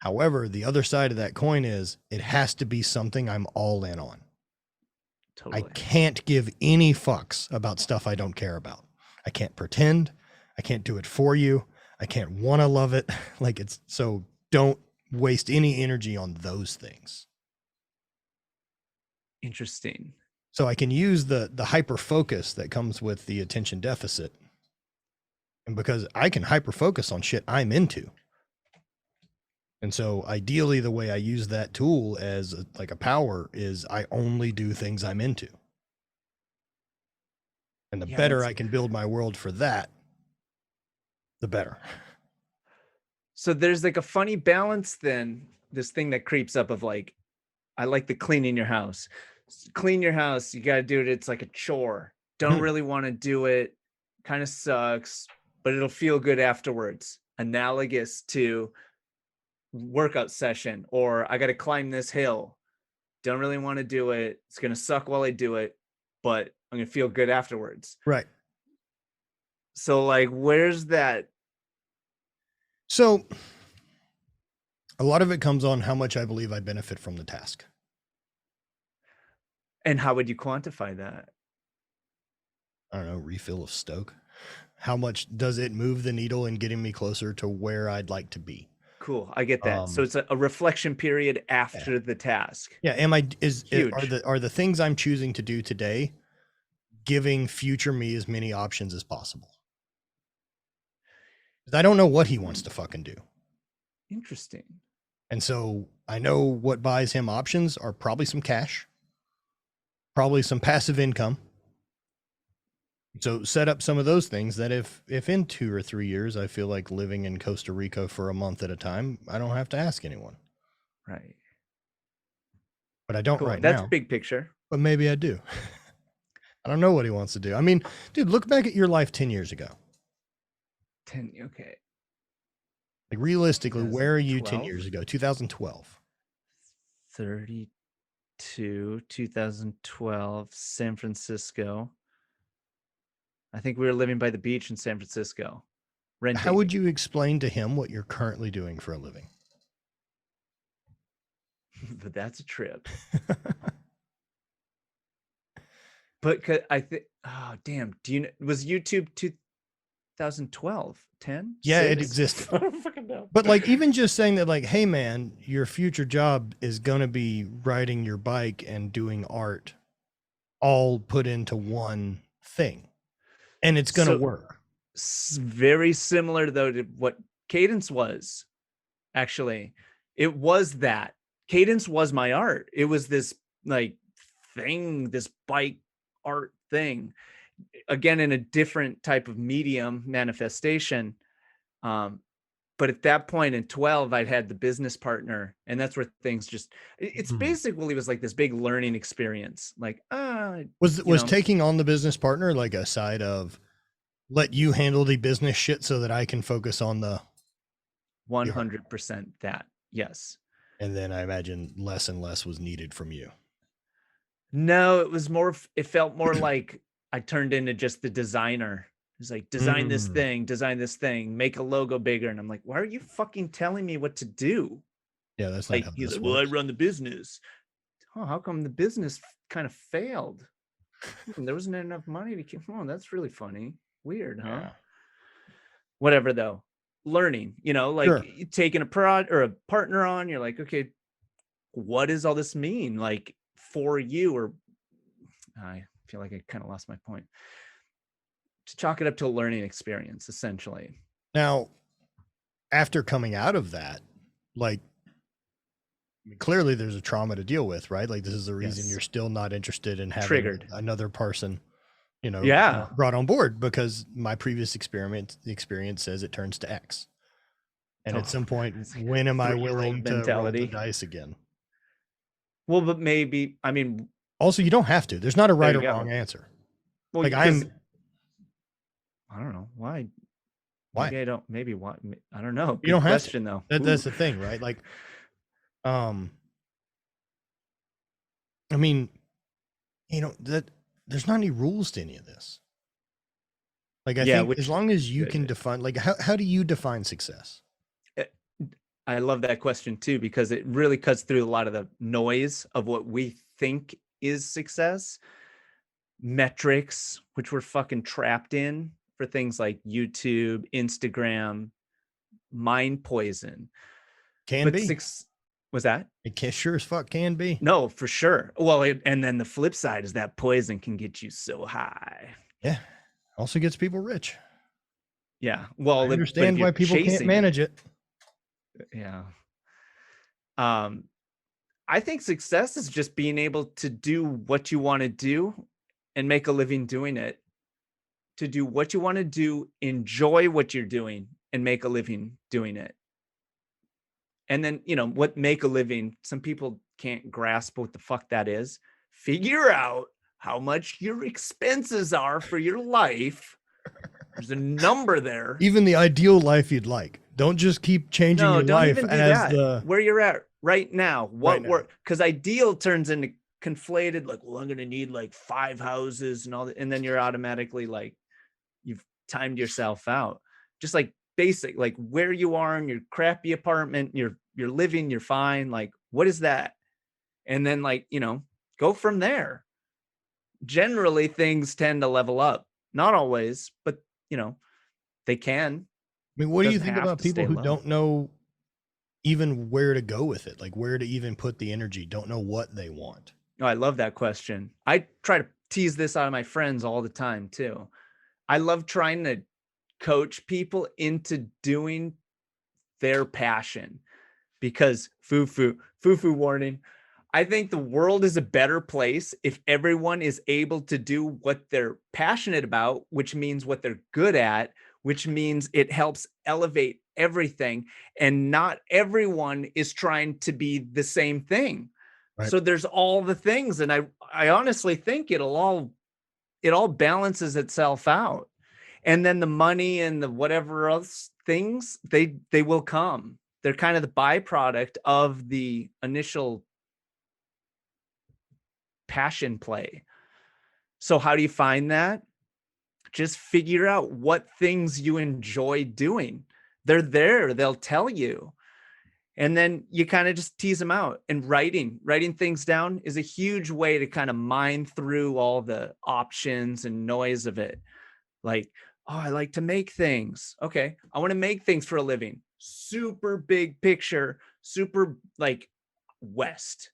However, the other side of that coin is it has to be something I'm all in on. Totally. I can't give any fucks about stuff I don't care about. I can't pretend. I can't do it for you. I can't want to love it. Like it's so don't waste any energy on those things. Interesting. So I can use the hyper focus that comes with the attention deficit. And because I can hyper focus on shit I'm into. And so ideally the way I use that tool as like a power is I only do things I'm into. And the better I can build my world for that, the better. So there's like a funny balance then, this thing that creeps up of like, I like the cleaning your house. Clean your house, you got to do it. It's like a chore. Don't really want to do it. Kind of sucks, but it'll feel good afterwards. Analogous to workout session, or I got to climb this hill. Don't really want to do it. It's going to suck while I do it, but I'm going to feel good afterwards. Right. So like, where's that? So a lot of it comes on how much I believe I benefit from the task. And how would you quantify that? I don't know, refill of Stoke. How much does it move the needle in getting me closer to where I'd like to be? Cool. I get that. So it's a reflection period after the task. Yeah. Are the things I'm choosing to do today giving future me as many options as possible? I don't know what he wants to fucking do. Interesting. And so I know what buys him options are probably some cash, probably some passive income. So set up some of those things that if in 2 or 3 years, I feel like living in Costa Rica for a month at a time, I don't have to ask anyone. Right. But I don't right now. That's big picture. But maybe I do. I don't know what he wants to do. I mean, dude, look back at your life 10 years ago. 10. Okay. Like realistically, where are you 10 2012? years ago? 2012. 32, 2012, San Francisco. I think we were living by the beach in San Francisco. Renting. How would you explain to him what you're currently doing for a living? But that's a trip. But I think, oh damn, do you know, was YouTube 2012, 10? Yeah, 6? it existed. I don't fucking know. But like even just saying that, like, hey man, your future job is gonna be riding your bike and doing art, all put into one thing, and it's gonna work. Very similar though to what Cadence was. Actually, it was that Cadence was my art. It was this like thing, this bike art thing, again in a different type of medium manifestation. But at that point in 12, I'd had the business partner, and that's where things just, it's basically was like this big learning experience. Like, was taking on the business partner like a side of let you handle the business shit so that I can focus on the 100% that. Yes. And then I imagine less and less was needed from you. No, it was more, it felt more like I turned into just the designer. It's like, design this thing, make a logo bigger. And I'm like, why are you fucking telling me what to do? Yeah, that's like, not how he's this like, well, I works. run the business. Oh, how come the business kind of failed? There wasn't enough money to keep. Oh, that's really funny. Weird, huh? Yeah. Whatever, though. learning, like Sure. taking a prod or a partner on, you're like, okay, what does all this mean? Like for you, or I feel like I kind of lost my point. To chalk it up to a learning experience, essentially. Now, after coming out of that, like, I mean, clearly there's a trauma to deal with, right? Like, this is the reason Yes. you're still not interested in having Triggered. another person, Yeah. brought on board, because my previous experience says it turns to X. And at some point, It's like when am I 3-year-old willing to roll the mentality. dice again? Well, but maybe, I mean, Also, you don't have to. There's not a there right you or wrong go. answer. Well, Like, because I don't know why. why? Maybe I don't. Maybe why? I don't know. You Good don't have to. question, though. That's Ooh. the thing, right? Like, um, I mean, that there's not any rules to any of this. Like, I Yeah, think as which long as you can define, like, how do you define success? I love that question too, because it really cuts through a lot of the noise of what we think is success. Metrics, which we're fucking trapped in for things like YouTube, Instagram, mind poison. Can But be. was that? It can, sure as fuck can be. No, for sure. Well, and then the flip side is that poison can get you so high. Yeah. Also gets people rich. Yeah. I Well, but if understand you're why people can't chasing it, manage it. yeah. Um, I think success is just being able to do what you want to do and make a living doing it. To do what you want to do, enjoy what you're doing, and make a living doing it. And then, what make a living, some people can't grasp what the fuck that is. Figure out how much your expenses are for your life. There's a number there. Even the ideal life you'd like. Don't just keep changing No, your don't life even do as that. the Where you're at right now, right what now. work? Because ideal turns into conflated, like, well, I'm going to need like 5 houses and all that. And then you're automatically like, you've timed yourself out. Just like basic, like where you are in your crappy apartment, you're living, you're fine. Like, what is that? And then like, go from there. Generally, things tend to level up. Not always, but they can. I mean, what do you Doesn't think have about to people stay who low. don't know even where to go with it? Like, where to even put the energy, don't know what they want? Oh, I love that question. I try to tease this out of my friends all the time too. I love trying to coach people into doing their passion, because foo-foo warning. I think the world is a better place if everyone is able to do what they're passionate about, which means what they're good at, which means it helps elevate everything. And not everyone is trying to be the same thing. Right. So there's all the things. And I honestly think it all balances itself out. And then the money and the whatever else things, they will come. They're kind of the byproduct of the initial passion play. So how do you find that? Just figure out what things you enjoy doing. They're there, they'll tell you. And then you kind of just tease them out. And writing things down is a huge way to kind of mine through all the options and noise of it. Like, oh, I like to make things. Okay, I want to make things for a living. Super big picture, super like West.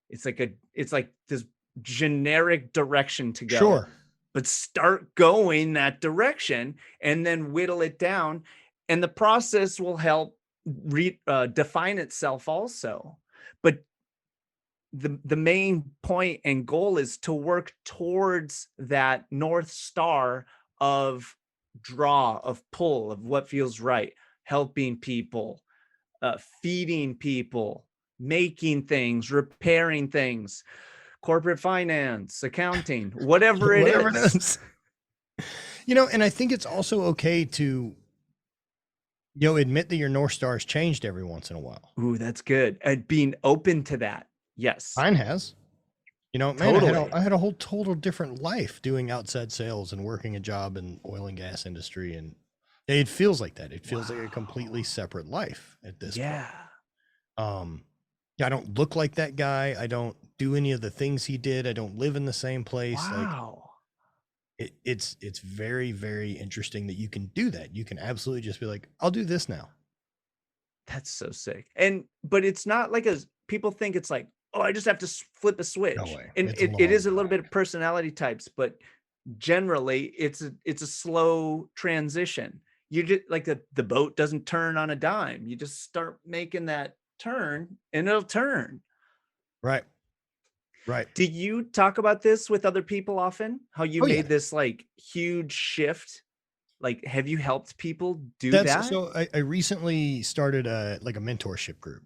It's like this generic direction to go. Sure. But start going that direction and then whittle it down. And the process will help define itself also. But the main point and goal is to work towards that North Star of draw, of pull, of what feels right, helping people, feeding people, making things, repairing things, corporate finance, accounting, whatever it Whatever it is. is. And I think it's also okay to, admit that your North Star has changed every once in a while. Ooh, that's good. And being open to that. Yes. Mine has. Man, Totally. I had a whole total different life doing outside sales and working a job in oil and gas industry. And it feels like that. It feels like a completely separate life at this point. I don't look like that guy. I don't do any of the things he did. I don't live in the same place. Wow. it's very, very interesting that you can do that. You can absolutely just be like, I'll do this now. That's so sick. But it's not like people think it's like, oh, I just have to flip a switch. No way. And It's a it long is a little bit grind. of personality types, but generally it's a slow transition. You just like the boat doesn't turn on a dime. You just start making that turn and it'll turn. Right. Right. Do you talk about this with other people often? How you Oh yeah. made this like huge shift? Like, have you helped people do that? So I recently started a mentorship group.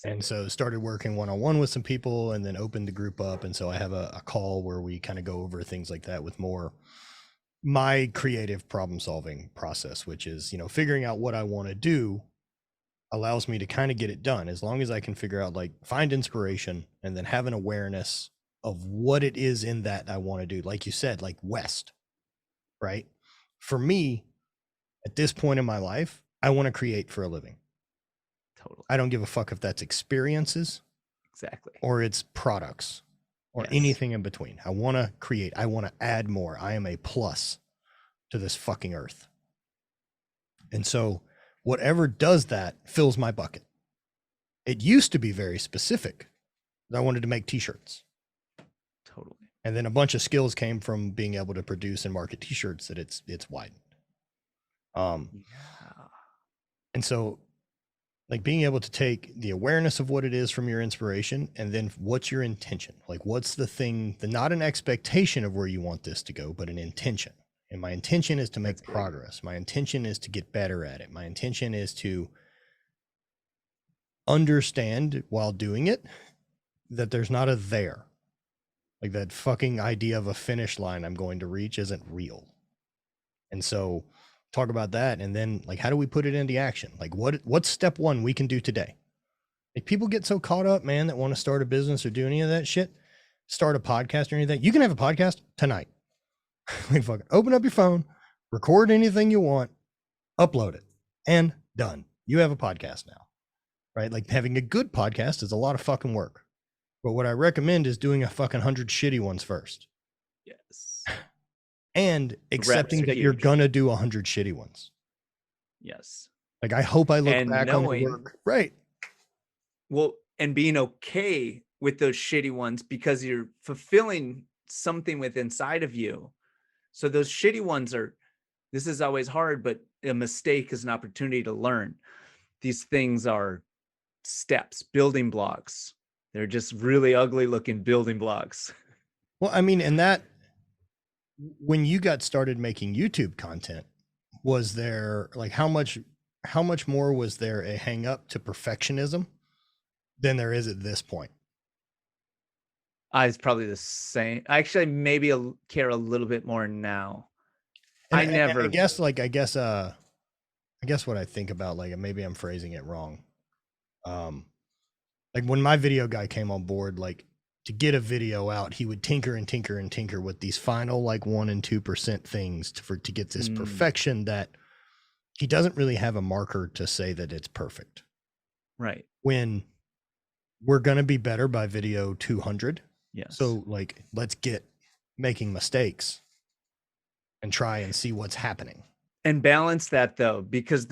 And Sick. so started working one-on-one with some people and then opened the group up. And so I have a call where we kind of go over things like that with more my creative problem solving process, which is, figuring out what I want to do allows me to kind of get it done as long as I can figure out, like, find inspiration and then have an awareness of what it is in that I want to do. Like you said, like West, right? For me, at this point in my life, I want to create for a living. Totally. I don't give a fuck if that's experiences Exactly. or it's products or anything in between. I want to create. I want to add more. I am a plus to this fucking earth. And so whatever does that fills my bucket. It used to be very specific. I wanted to make t-shirts. Totally. And then a bunch of skills came from being able to produce and market t-shirts that it's widened. And so, like, being able to take the awareness of what it is from your inspiration and then what's your intention? Like, what's the thing, not an expectation of where you want this to go, but an intention. And my intention is to make progress. My intention is to get better at it. My intention is to understand while doing it that there's not a there. Like, that fucking idea of a finish line I'm going to reach isn't real. And so talk about that. And then, like, how do we put it into action? Like, what's step one we can do today? Like, people get so caught up, man, that want to start a business or do any of that shit, start a podcast or anything. You can have a podcast tonight. Like, fucking open up your phone, record anything you want, upload it, and done. You have a podcast now, right? Like, having a good podcast is a lot of fucking work. But what I recommend is doing a fucking 100 shitty ones first. Yes. And accepting that you're gonna do 100 shitty ones. Yes. Like, I hope I look back on the work. Right. Well, and being okay with those shitty ones because you're fulfilling something with inside of you. So those shitty ones this is always hard, but a mistake is an opportunity to learn. These things are steps, building blocks. They're just really ugly looking building blocks. Well, I mean, and that, when you got started making YouTube content, was there, like, how much more was there a hang up to perfectionism than there is at this point? It's probably the same. I actually maybe care a little bit more now. And I guess what I think about, like, maybe I'm phrasing it wrong. Like, when my video guy came on board, like, to get a video out, he would tinker and tinker and tinker with these final, like, 1% and 2% things to get this perfection that he doesn't really have a marker to say that it's perfect. Right. When we're going to be better by video 200. Yes. So, like, let's get making mistakes and try and see what's happening. And balance that, though, because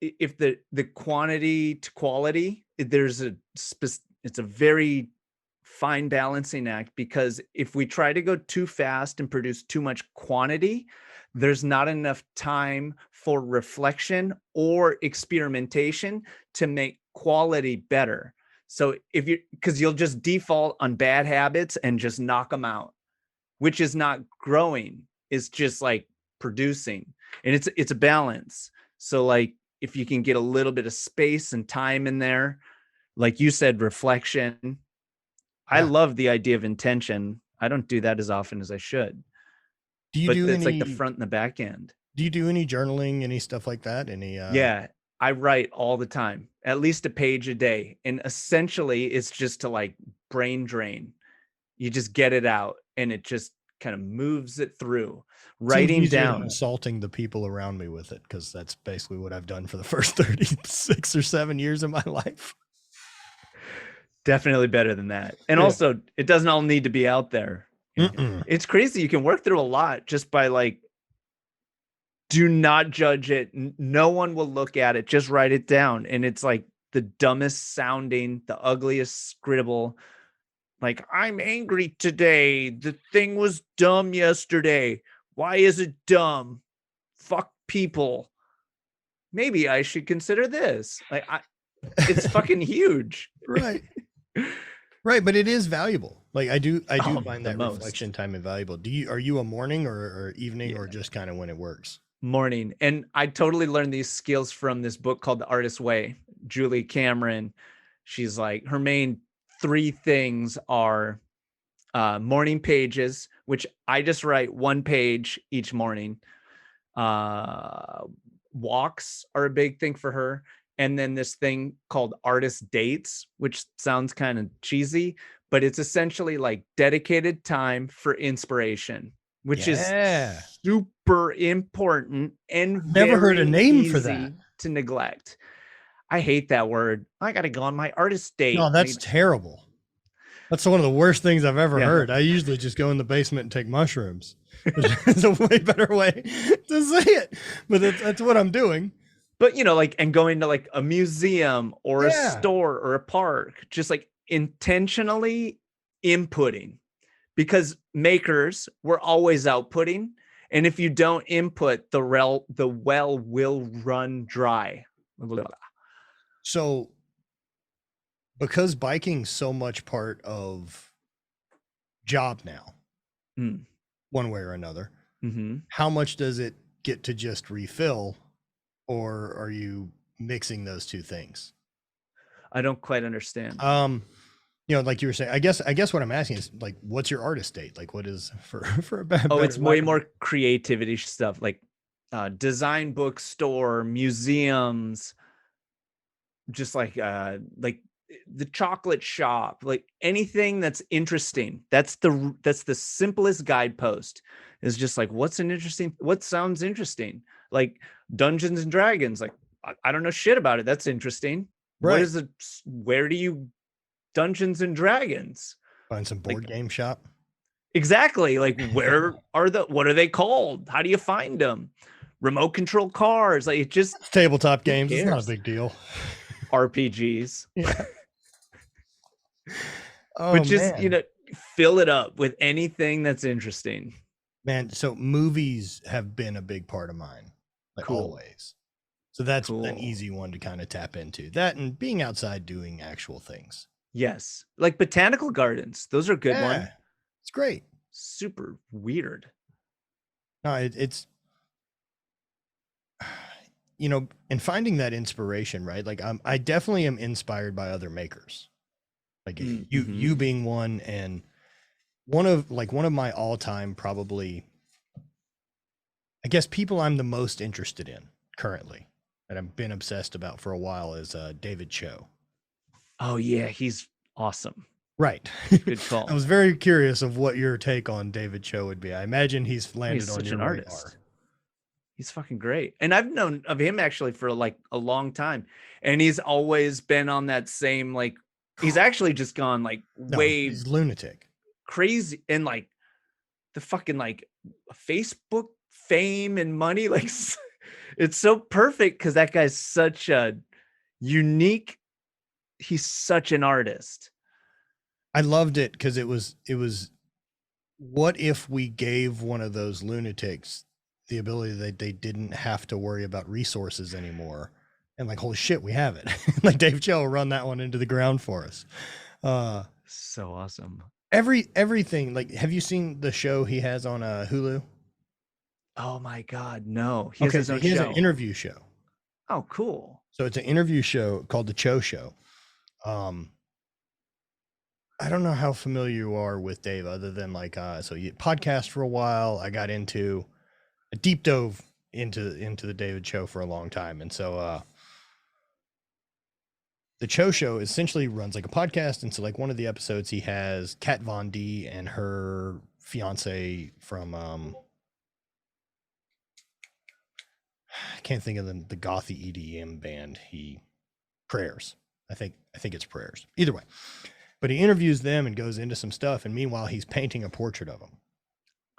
if the quantity to quality, it's a very fine balancing act, because if we try to go too fast and produce too much quantity, there's not enough time for reflection or experimentation to make quality better. So because you'll just default on bad habits and just knock them out, which is not growing. It's just like producing, and it's a balance. So, like, if you can get a little bit of space and time in there, like you said, reflection. Yeah. I love the idea of intention. I don't do that as often as I should. But it's like the front and the back end. Do you do any journaling, any stuff like that? Yeah, I write all the time, at least a page a day. And essentially it's just to, like, brain drain. You just get it out and it just kind of moves it through. Writing down, assaulting the people around me with it, because that's basically what I've done for the first 36 or 7 years of my life. Definitely better than that. And also, it doesn't all need to be out there. Mm-mm. It's crazy. You can work through a lot just by like, do not judge it. No one will look at it. Just write it down. And it's like the dumbest sounding, the ugliest scribble. Like, I'm angry today. The thing was dumb yesterday. Why is it dumb? Fuck people. Maybe I should consider this. Like, it's fucking huge. Right. Right, but it is valuable. Like I do Oh, find the that most. reflection time invaluable. Are you a morning or evening Yeah. or just kind of when it works? Morning. And I totally learned these skills from this book called The Artist's Way. Julie Cameron, she's like, her main 3 things are morning pages, which I just write 1 page each morning. Walks are a big thing for her. And then this thing called artist dates, which sounds kind of cheesy, but it's essentially like dedicated time for inspiration, which is Yeah. super important and Never heard a very name for easy that. to neglect. I hate that word. I got to go on my artist date. No, that's terrible. That's one of the worst things I've ever Yeah. heard. I usually just go in the basement and take mushrooms. It's a way better way to say it, but that's what I'm doing. But, like, and going to like a museum or a Yeah. store or a park, just like intentionally inputting, because makers, we're always outputting. And if you don't input, the well will run dry. So because biking's so much part of job now, Mm. one way or another, Mm-hmm. how much does it get to just refill, or are you mixing those two things? I don't quite understand. Like you were saying, I guess what I'm asking is like, what's your artist date? Like, what is for a better It's way lack of- more creativity stuff, like design bookstore, museums, just like the chocolate shop, like anything that's interesting. That's the simplest guidepost, is just like, what sounds interesting, like Dungeons and Dragons. Like, I don't know shit about it. That's interesting. What Right. is it? Where do you Dungeons and Dragons? Find some board Like, game shop. exactly. Like, what are they called? How do you find them? Remote control cars. Like, it just, It's tabletop who games. It's not a cares? big deal. RPGs. Yeah. But Oh just, man. fill it up with anything that's interesting. Man, so movies have been a big part of mine, like Cool. always. So that's an Cool. easy one to kind of tap into. That and being outside doing actual things. Yes. Like botanical gardens. Those are a good one. Yeah, it's great. Super weird. No, it's and finding that inspiration, right? Like I definitely am inspired by other makers. Like you being one, and one of my all-time, probably, I guess, people I'm the most interested in currently that I've been obsessed about for a while is David Cho. Oh yeah, he's awesome. Right. Good call. I was very curious of what your take on David Cho would be. I imagine he's landed He's on such your an radar. artist. He's fucking great. And I've known of him actually for like a long time. And he's always been on that same, like, he's actually just gone like No, way he's lunatic. crazy, and like the fucking like Facebook fame and money. Like, it's so perfect because that guy's such a unique, he's such an artist. I loved it because it was what if we gave one of those lunatics the ability that they didn't have to worry about resources anymore, and like, holy shit, we have it. Like Dave Cho will run that one into the ground for us. So awesome. Everything, like, have you seen the show he has on Hulu? Oh my God, no. He Okay, has his so own he has show. an interview show. Oh, cool. So it's an interview show called The Cho Show. I don't know how familiar you are with Dave, other than like, so you podcast for a while. I deep dove into the David Cho for a long time. And so the Cho Show essentially runs like a podcast. And so like one of the episodes, he has Kat Von D and her fiance from I can't think of the gothy EDM band. Prayers. I think it's Prayers. Either way. But he interviews them and goes into some stuff, and meanwhile he's painting a portrait of them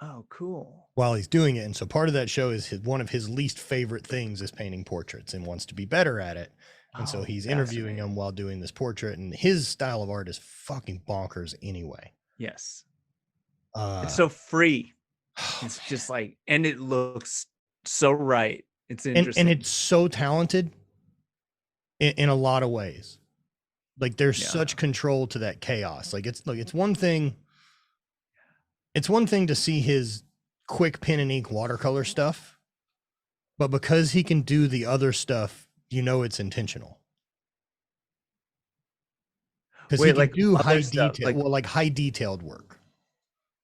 Oh, cool. while he's doing it. And so part of that show is one of his least favorite things is painting portraits and wants to be better at it. And so Oh, he's interviewing fascinating. him while doing this portrait, and his style of art is fucking bonkers anyway. Yes. Uh, It's so free. oh, It's man. just like, and it looks so right. It's and interesting. it's so talented in a lot of ways. Like there's Yeah. such control to that chaos. Like it's one thing. It's one thing to see his quick pen and ink watercolor stuff, but because he can do the other stuff, you know it's intentional. Because he Wait, can like do other high stuff, detail, like, well, like high detailed work.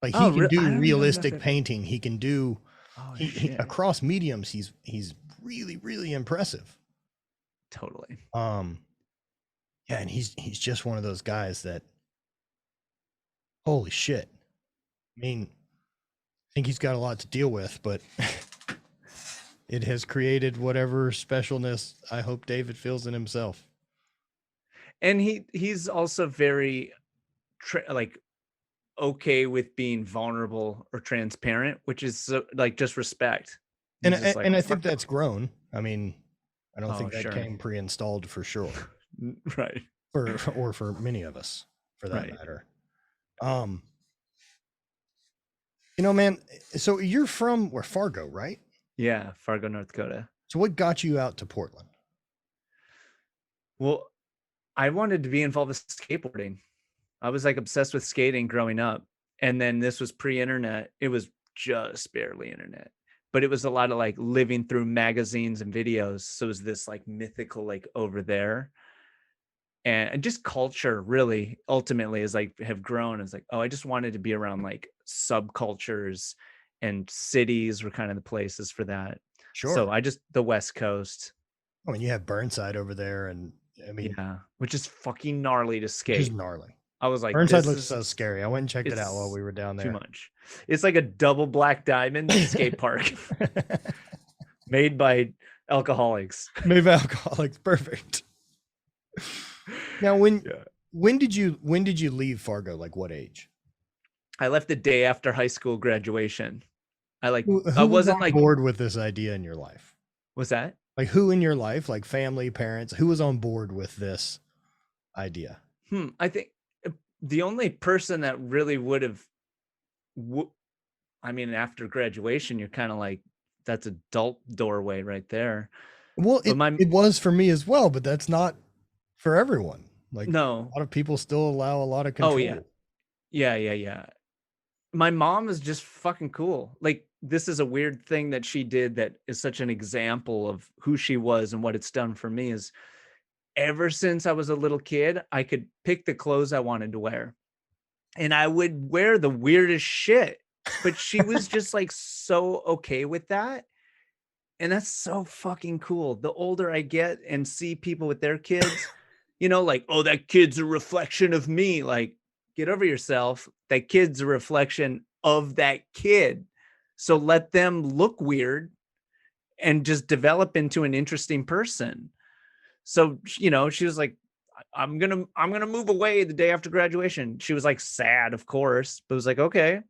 Like oh, he can I do don't even know realistic that. painting. He can do Oh, he shit. across mediums. He's really, really impressive. Totally. Yeah, and he's just one of those guys that, holy shit. I mean, I think he's got a lot to deal with, but it has created whatever specialness I hope David feels in himself. And he's also very like okay with being vulnerable or transparent, which is so, like just respect. And He's just like, I fuck think that's grown. I mean, I don't that. Oh, think that sure. came pre-installed for sure. Right. For many of us, for that Right. matter. You know, man, so you're from where, Fargo, right? Yeah, Fargo, North Dakota. So what got you out to Portland? Well, I wanted to be involved with skateboarding. I was like obsessed with skating growing up. And then this was pre-internet. It was just barely internet. But it was a lot of like living through magazines and videos. So it was this like mythical like over there. And just culture really ultimately is like have grown. It's like, oh, I just wanted to be around like subcultures, and cities were kind of the places for that. So Sure. I just the West Coast. I mean, you have Burnside over there, and I mean, Yeah, which is fucking gnarly to which is skate. gnarly. I was like, Burnside this looks is so scary. I went and checked it out while it's we were down too there. much. It's like a double black diamond skate park made by alcoholics. Maybe alcoholics. Perfect. Now, Yeah. when did you leave Fargo? Like what age? I left the day after high school graduation. I Who was wasn't on like, board with this idea in your life? what's that? Like who in your life, like family, parents, who was on board with this idea? I think the only person that really would have, I mean, after graduation, you're kind of like, that's adult doorway right there. Well, But it was for me as well, but that's not for everyone. Like no. a lot of people still allow a lot of control. Oh yeah. Yeah. My mom is just fucking cool. Like this is a weird thing that she did that is such an example of who she was and what it's done for me is ever since I was a little kid, I could pick the clothes I wanted to wear. And I would wear the weirdest shit. But she was just like so okay with that. And that's so fucking cool. The older I get and see people with their kids, like, oh, that kid's a reflection of me. Like, get over yourself. That kid's a reflection of that kid. So let them look weird and just develop into an interesting person. So, she was like, I'm gonna move away the day after graduation. She was like sad, of course, but was like, okay,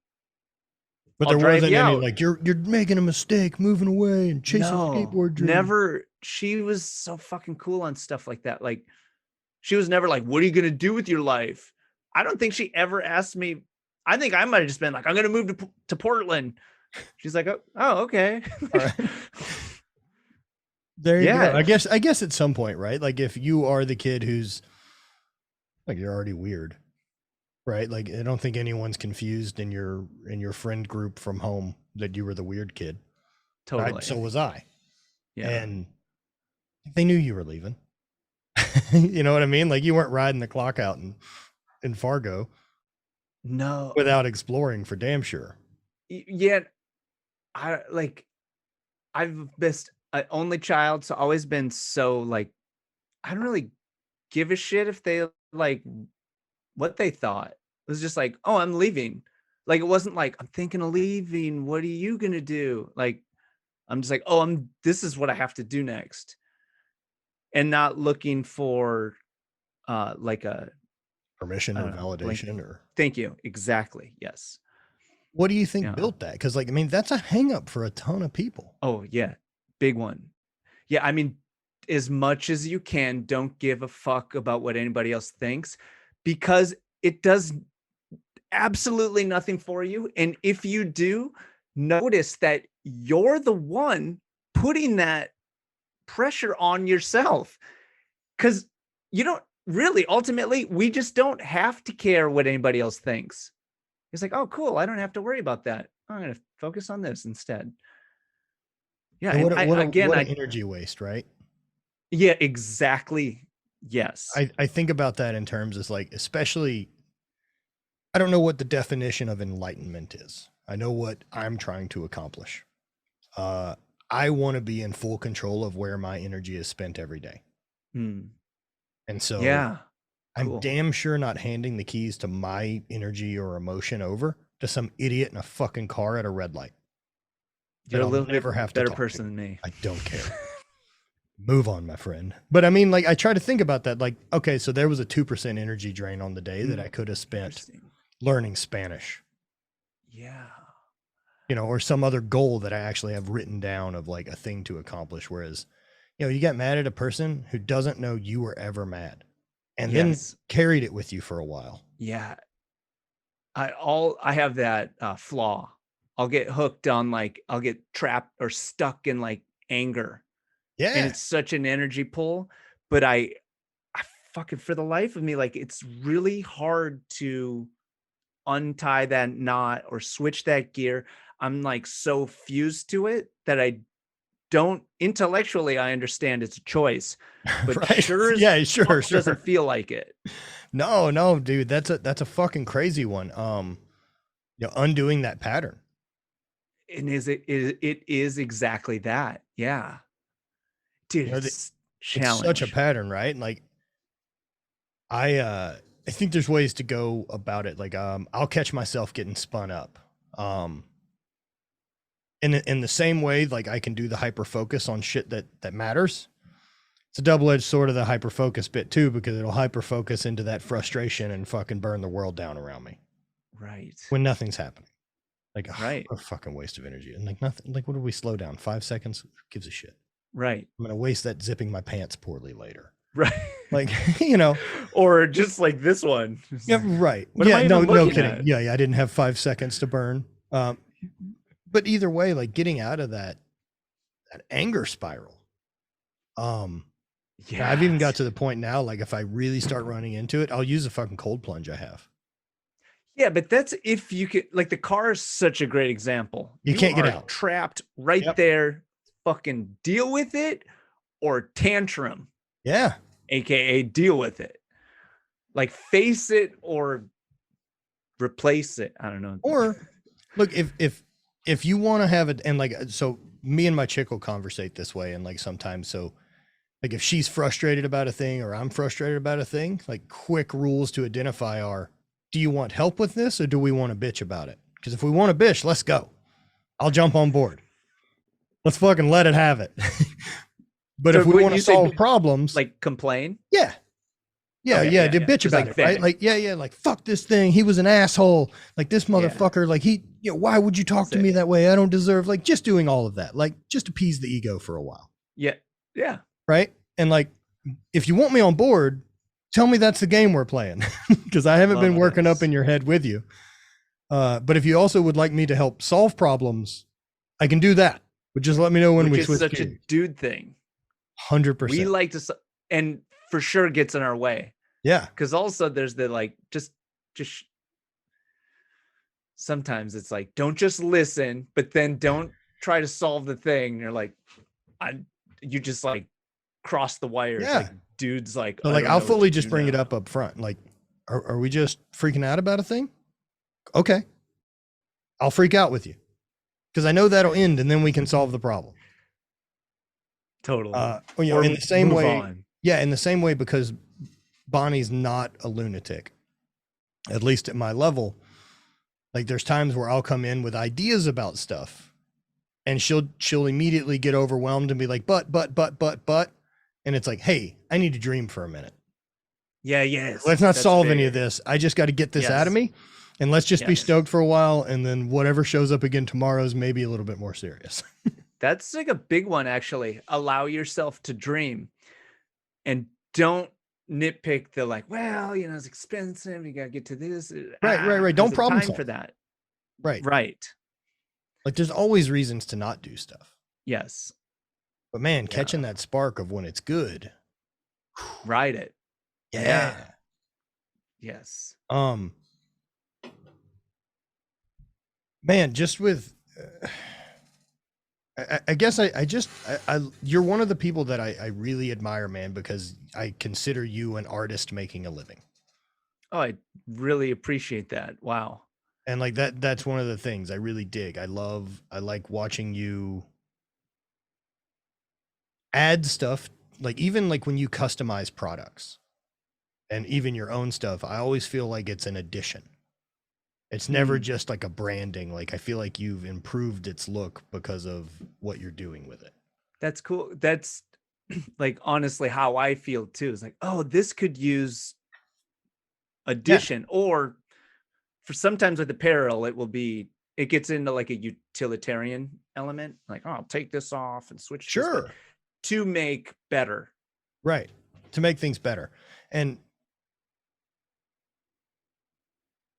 But I'll there drive wasn't you any out. like you're making a mistake moving away and chasing a No, skateboard dream. never. She was so fucking cool on stuff like that. Like, she was never like, what are you going to do with your life? I don't think she ever asked me. I think I might have just been like, I'm going to move to Portland. She's like, oh okay. All right. There you Yeah. go. I guess at some point, right? Like if you are the kid who's like you're already weird, right? Like I don't think anyone's confused in your friend group from home that you were the weird kid. Totally. So was I. Yeah. And they knew you were leaving. You know what I mean? Like you weren't riding the clock out in Fargo. No. Without exploring for damn sure. Yet I've missed an only child, so always been so like, I don't really give a shit if they like what they thought. It was just like, oh, I'm leaving. Like, it wasn't like, I'm thinking of leaving. What are you going to do? Like, I'm just like, oh, this is what I have to do next. And not looking for like a permission I or don't know, blank. validation or Thank you. Exactly. Yes. what do you think Yeah. built that? Because like, I mean, that's a hang up for a ton of people. Oh yeah. Big one. Yeah. I mean, as much as you can, don't give a fuck about what anybody else thinks, because it does absolutely nothing for you. And if you do, notice that you're the one putting that pressure on yourself, because you don't really, ultimately, we just don't have to care what anybody else thinks. It's like, oh, cool. I don't have to worry about that. I'm going to focus on this instead. Yeah. And And what an energy waste, right? yeah, exactly. Yes. I think about that in terms of like, especially, I don't know what the definition of enlightenment is. I know what I'm trying to accomplish. I want to be in full control of where my energy is spent every day. Hmm. And so Yeah. I'm Cool. damn sure not handing the keys to my energy or emotion over to some idiot in a fucking car at a red light. You're a I'll little never bit have to better talk person to. than me. I don't care. Move on, my friend. But I mean, like, I try to think about that. Like, okay, so there was a 2% energy drain on the day that I could have spent Interesting. learning Spanish, Yeah. you know, or some other goal that I actually have written down of like a thing to accomplish. Whereas, you know, you get mad at a person who doesn't know you were ever mad and then Yes. carried it with you for a while. Yeah. I have that flaw. I'll get hooked on, like, I'll get trapped or stuck in like anger, and Yeah. it's such an energy pull. But I fucking, for the life of me, like, it's really hard to untie that knot or switch that gear. I'm like so fused to it that I don't, intellectually, I understand it's a choice, but Right. sure as Yeah, sure, fuck sure. doesn't feel like it. No, dude, that's a fucking crazy one. You know, undoing that pattern. And it is exactly that. Yeah. Dude, You know, it's it's such a challenge. pattern, right? Like I think there's ways to go about it. Like I'll catch myself getting spun up. Um in the same way, like I can do the hyper focus on shit that matters. It's a double-edged sword of the hyper focus bit too, because it'll hyper focus into that frustration and fucking burn the world down around me Right. when nothing's happening. Like, Right. what a fucking waste of energy. And like nothing, like what do we slow down? 5 seconds? Who gives a shit? Right. I'm gonna waste that zipping my pants poorly later. Right. Like, you know, Or just like this one. yeah, right. What am I no, even no looking kidding. at? Yeah, I didn't have 5 seconds to burn. But either way, like getting out of that anger spiral. Yeah, I've even got to the point now, like if I really start running into it, I'll use a fucking cold plunge I have. Yeah, but that's if you could, like, the car is such a great example. You can't get are out. trapped right Yep. there. Fucking deal with it or tantrum, Yeah. aka deal with it. Like, face it or replace it. I don't know. Or look, if you want to have it, and like, so me and my chick will conversate this way, and like sometimes, so like if she's frustrated about a thing or I'm frustrated about a thing, like quick rules to identify are, do you want help with this or do we want to bitch about it? Because if we want to bitch, let's go. I'll jump on board. Let's fucking let it have it. But So if we when want to you say solve bitch, problems, like, complain. Yeah, Okay, to bitch just about like it, right? vent. Like, yeah, like fuck this thing. He was an asshole. Like this motherfucker. Like he, you know, why would you talk to me that way? I don't deserve. Like just doing all of that, like just appease the ego for a while. Yeah. Yeah. Right. And like, if you want me on board, tell me that's the game we're playing, because I haven't been working up in your head with you. But if you also would like me to help solve problems, I can do that. But just let me know when we switch such gears. a dude thing. 100%. We like to, and for sure gets in our way. Yeah. Because also there's the, like, just sometimes it's like, don't just listen, but then don't try to solve the thing. You're like, you just like cross the wires. Yeah. Like, dude's like, So like, I'll fully just bring it up front. Like, are we just freaking out about a thing? Okay. I'll freak out with you because I know that'll end and then we can solve the problem. Totally. You know, Or in the same move way. on. Yeah. In the same way, because Bonnie's not a lunatic, at least at my level. Like there's times where I'll come in with ideas about stuff and she'll immediately get overwhelmed and be like, but. And it's like, hey, I need to dream for a minute. Yeah, yes. Let's not That's solve any big. of this. I just got to get this out of Yes. me, and let's just be Yes. stoked for a while, and then whatever shows up again tomorrow is maybe a little bit more serious. That's like a big one, actually. Allow yourself to dream and don't nitpick the like, well, you know, it's expensive. You got to get to this. Right. There's Don't a problem time for solve. that. Right. Right. Like there's always reasons to not do stuff. Yes. But man, Yeah. catching that spark of when it's good. Ride it. Yeah. Yes. Man, just with I guess you're one of the people that I really admire, man, because I consider you an artist making a living. Oh, I really appreciate that. Wow. And like that's one of the things I really dig. I like watching you add stuff, like even like when you customize products and even your own stuff, I always feel like it's an addition. It's never just like a branding. Like I feel like you've improved its look because of what you're doing with it. That's cool. That's like honestly how I feel too. It's like, oh, this could use addition. Or for sometimes with apparel, it gets into like a utilitarian element. Like, oh, I'll take this off and switch this, but to make better. Right. To make things better. And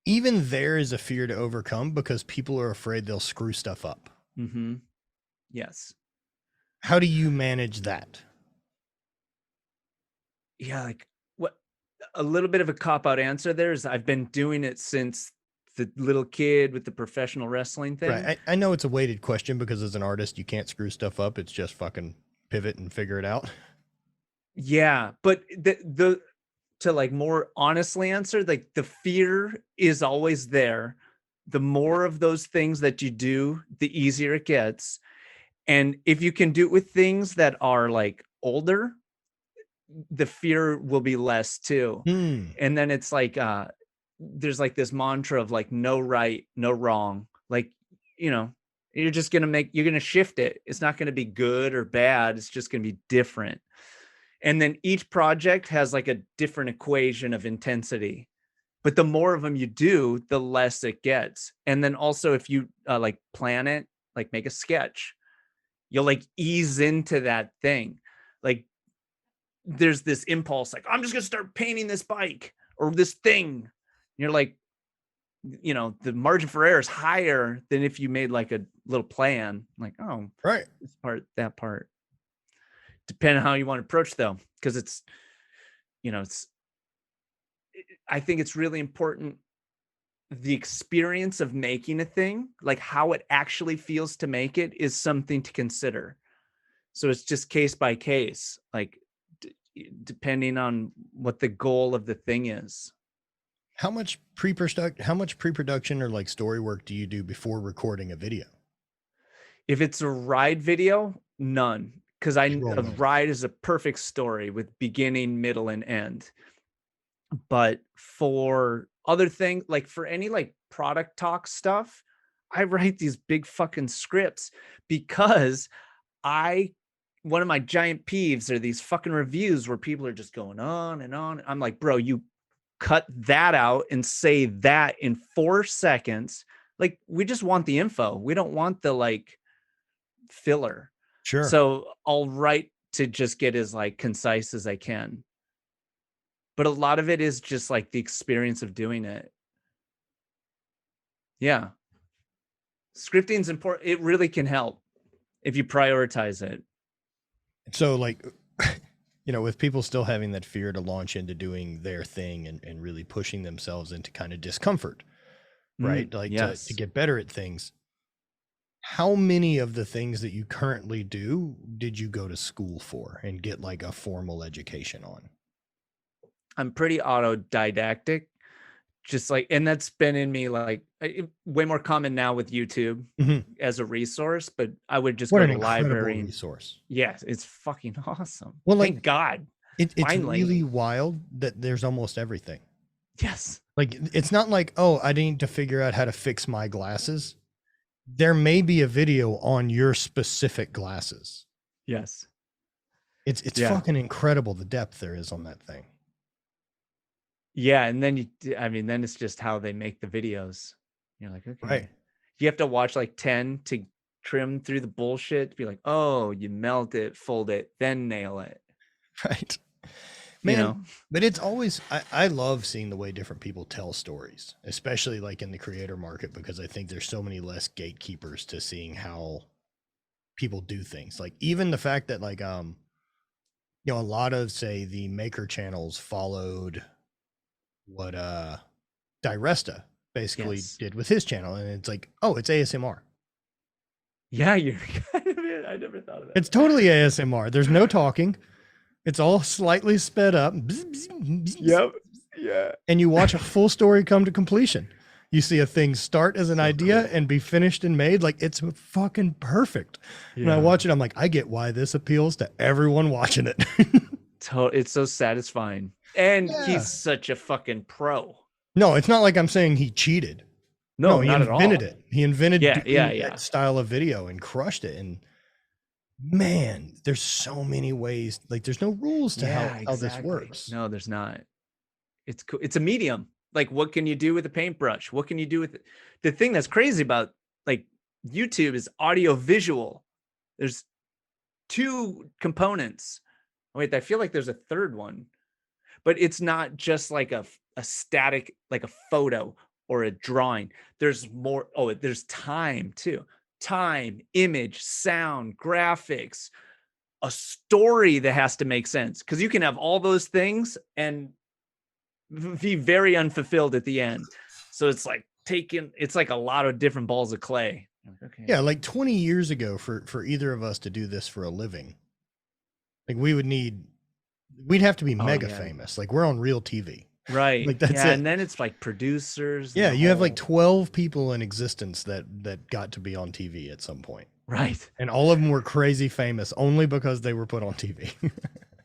even there is a fear to overcome because people are afraid they'll screw stuff up. Mm-hmm. Yes. How do you manage that? Yeah, like what a little bit of a cop-out answer there is I've been doing it since the little kid with the professional wrestling thing. Right. I know it's a weighted question because as an artist, you can't screw stuff up. It's just fucking pivot and figure it out. Yeah, but the to like more honestly answer, like the fear is always there. The more of those things that you do, the easier it gets. And if you can do it with things that are like older, the fear will be less too. And then it's like there's like this mantra of like no right, no wrong. Like, you know, you're gonna shift it. It's not gonna be good or bad. It's just gonna be different. And then each project has like a different equation of intensity. But the more of them you do, the less it gets. And then also if you like plan it, like make a sketch, you'll like ease into that thing. Like there's this impulse, like, I'm just gonna start painting this bike or this thing. And you're like, you know, the margin for error is higher than if you made like a little plan, like, oh, Right. this part, that part. Depending on how you want to approach though, because it's, you know, I think it's really important. The experience of making a thing, like how it actually feels to make it, is something to consider. So it's just case by case, like depending on what the goal of the thing is. How much pre-production or like story work do you do before recording a video? If it's a ride video, none. Because a Rolling. ride is a perfect story with beginning, middle, and end. But for other things, like for any like product talk stuff, I write these big fucking scripts because one of my giant peeves are these fucking reviews where people are just going on and on. I'm like, bro, you cut that out and say that in 4 seconds. Like, we just want the info. We don't want the like filler. Sure. So I'll write to just get as like concise as I can. But a lot of it is just like the experience of doing it. Yeah. Scripting is important. It really can help if you prioritize it. So like, you know, with people still having that fear to launch into doing their thing and really pushing themselves into kind of discomfort, right? Like yes. to get better at things. How many of the things that you currently do did you go to school for and get like a formal education on? I'm pretty autodidactic, just like, and that's been in me like way more common now with YouTube as a resource, but I would just go to the library. Resource. Yes, it's fucking awesome. Well, thank God. It's really wild that there's almost everything. Yes. Like, it's not like, oh, I need to figure out how to fix my glasses. There may be a video on your specific glasses. Yes. It's fucking incredible the depth there is on that thing. Yeah, and then then it's just how they make the videos. You're like, Right. okay. You have to watch like 10 to trim through the bullshit to be like, oh, you melt it, fold it, then nail it. Right. You Man, know? but it's always I love seeing the way different people tell stories, especially like in the creator market, because I think there's so many less gatekeepers to seeing how people do things. Like even the fact that like a lot of say the maker channels followed what Diresta basically Yes. did with his channel, and it's like, oh, it's ASMR. Yeah, you're kind of it. I never thought of that. It's totally ASMR. There's no talking. It's all slightly sped up. Yep. Yeah. And you watch a full story come to completion. You see a thing start as an So idea cool. and be finished and made. Like it's fucking perfect. Yeah. And I watch it, I'm like, I get why this appeals to everyone watching it. It's so satisfying. And Yeah. he's such a fucking pro. No, it's not like I'm saying he cheated. No, he not at all. invented it. He invented Yeah. that style of video and crushed it. And man, there's so many ways. Like there's no rules to how this works. No, there's not. It's cool. It's a medium. Like, what can you do with a paintbrush? What can you do with it? The thing that's crazy about like YouTube is audio visual. There's two components. Wait, I feel like there's a third one, but it's not just like a static, like a photo or a drawing. There's more. Oh, there's time too. Time, image, sound, graphics, a story that has to make sense, because you can have all those things and be very unfulfilled at the end. So it's like it's like a lot of different balls of clay. Okay. Yeah, like 20 years ago for either of us to do this for a living, like we'd have to be mega famous. Like we're on real TV. Right. Like that's it. it. And then it's like producers. Yeah, you have like 12 people in existence that got to be on TV at some point. Right. And all of them were crazy famous only because they were put on TV.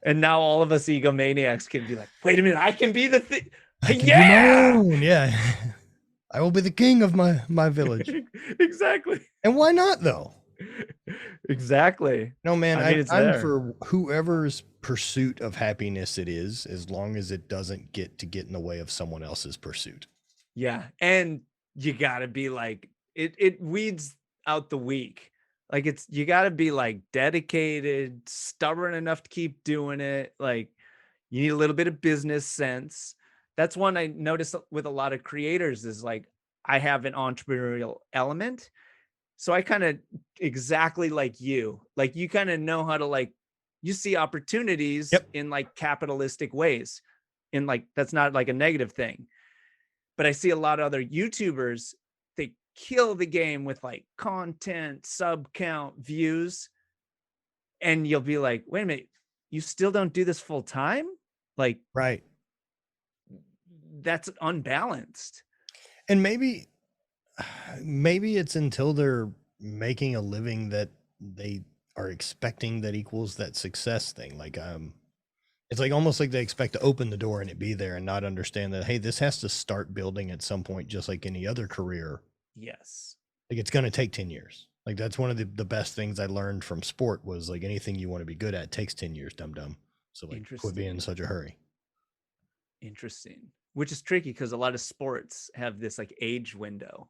And now all of us egomaniacs can be like, wait a minute, I can be the thing. I can be my own. Yeah. I will be the king of my village. Exactly. And why not though? Exactly. No, man, I'm I'm for whoever's pursuit of happiness it is, as long as it doesn't get in the way of someone else's pursuit. Yeah. And you gotta be like, it weeds out the weak. Like you gotta be like dedicated, stubborn enough to keep doing it. Like you need a little bit of business sense. That's one I notice with a lot of creators is like, I have an entrepreneurial element. So I kind of exactly like you kind of know how to like, you see opportunities in like capitalistic ways, in like, that's not like a negative thing. But I see a lot of other YouTubers, they kill the game with like content, sub count, views. And you'll be like, wait a minute, you still don't do this full time? Like, right. That's unbalanced. And maybe it's until they're making a living that they are expecting that equals that success thing. Like, it's like almost like they expect to open the door and it be there and not understand that, hey, this has to start building at some point, just like any other career. Yes. Like it's going to take 10 years. Like that's one of the best things I learned from sport was like anything you want to be good at takes 10 years, dum-dum. So like quit being in such a hurry. Interesting. Which is tricky because a lot of sports have this like age window.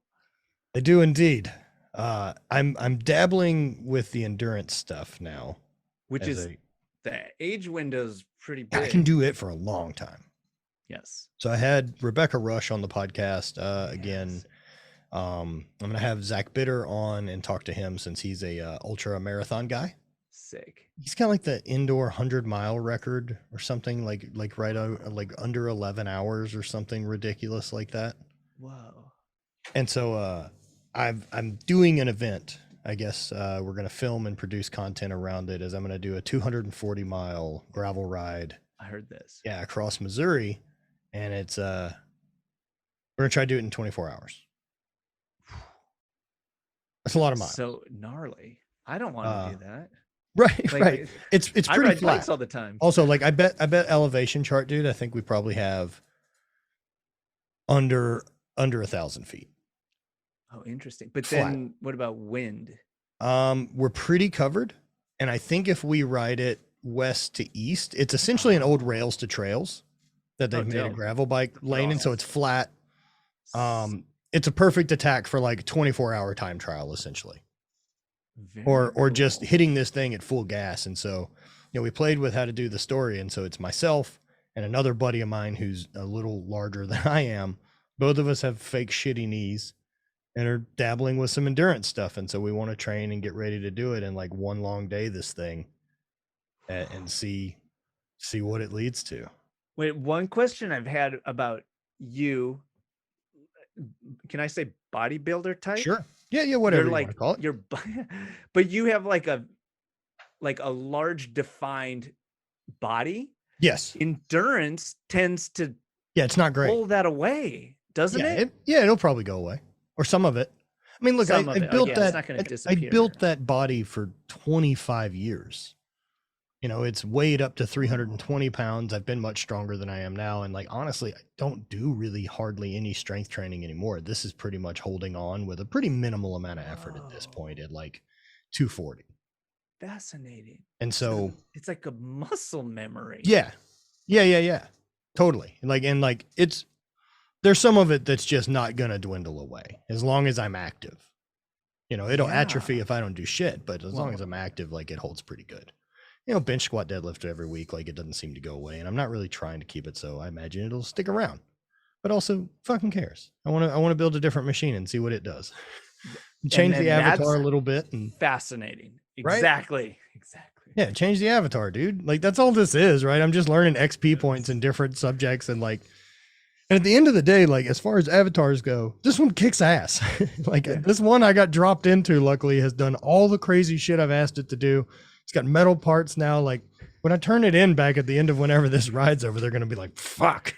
They do indeed. I'm dabbling with the endurance stuff now. Which is the age window's pretty big. I can do it for a long time. Yes. So I had Rebecca Rush on the podcast again. I'm going to have Zach Bitter on and talk to him since he's a ultra marathon guy. Sick. He's got like the indoor 100-mile record or something like right out like under 11 hours or something ridiculous like that. Whoa. And so I'm doing an event. I guess we're going to film and produce content around it as I'm going to do a 240-mile gravel ride. I heard this. Yeah, across Missouri. And it's we're going to try to do it in 24 hours. That's a lot of miles. So gnarly. I don't want to do that. Right, like, right. It's pretty I ride flat bikes all the time. Also, like I bet elevation chart, dude. I think we probably have under 1,000 feet. Oh, interesting. But flat. Then what about wind? We're pretty covered, and I think if we ride it west to east, it's essentially an old rails to trails. that they've made a dope. gravel bike lane, and so it's flat. S- It's a perfect attack for like a 24-hour time trial, essentially, Very or just cool. hitting this thing at full gas. And so, we played with how to do the story, and so it's myself and another buddy of mine who's a little larger than I am. Both of us have fake shitty knees and are dabbling with some endurance stuff, and so we want to train and get ready to do it in like one long day, this thing, and see what it leads to. Wait, one question I've had about you, can I say bodybuilder type? Sure. Yeah, whatever You're you want to like call it. you're but you have like a large defined body. Yes. Endurance tends to Yeah, it's not great. pull that away, doesn't it? It'll probably go away, or some of it. I mean, look, I built It's not gonna I disappear. built that body for 25 years. It's weighed up to 320 pounds. I've been much stronger than I am now. And like, honestly, I don't do really hardly any strength training anymore. This is pretty much holding on with a pretty minimal amount of effort at this point at like 240. Fascinating. And so it's like a muscle memory. Yeah. Totally. And there's some of it that's just not going to dwindle away as long as I'm active. It'll atrophy if I don't do shit, but as long as I'm active, like, it holds pretty good. Bench squat deadlift every week, like, it doesn't seem to go away, and I'm not really trying to keep it, so I imagine it'll stick around. But also, fucking cares. I want to build a different machine and see what it does. Change the avatar a little bit, and fascinating. Right? Exactly. Yeah, change the avatar, dude. Like, that's all this is, right? I'm just learning XP points in different subjects, and like, and at the end of the day, like, as far as avatars go, this one kicks ass. This one I got dropped into, luckily, has done all the crazy shit I've asked it to do. It's got metal parts now. Like, when I turn it in back at the end of whenever this ride's over, they're going to be like, fuck.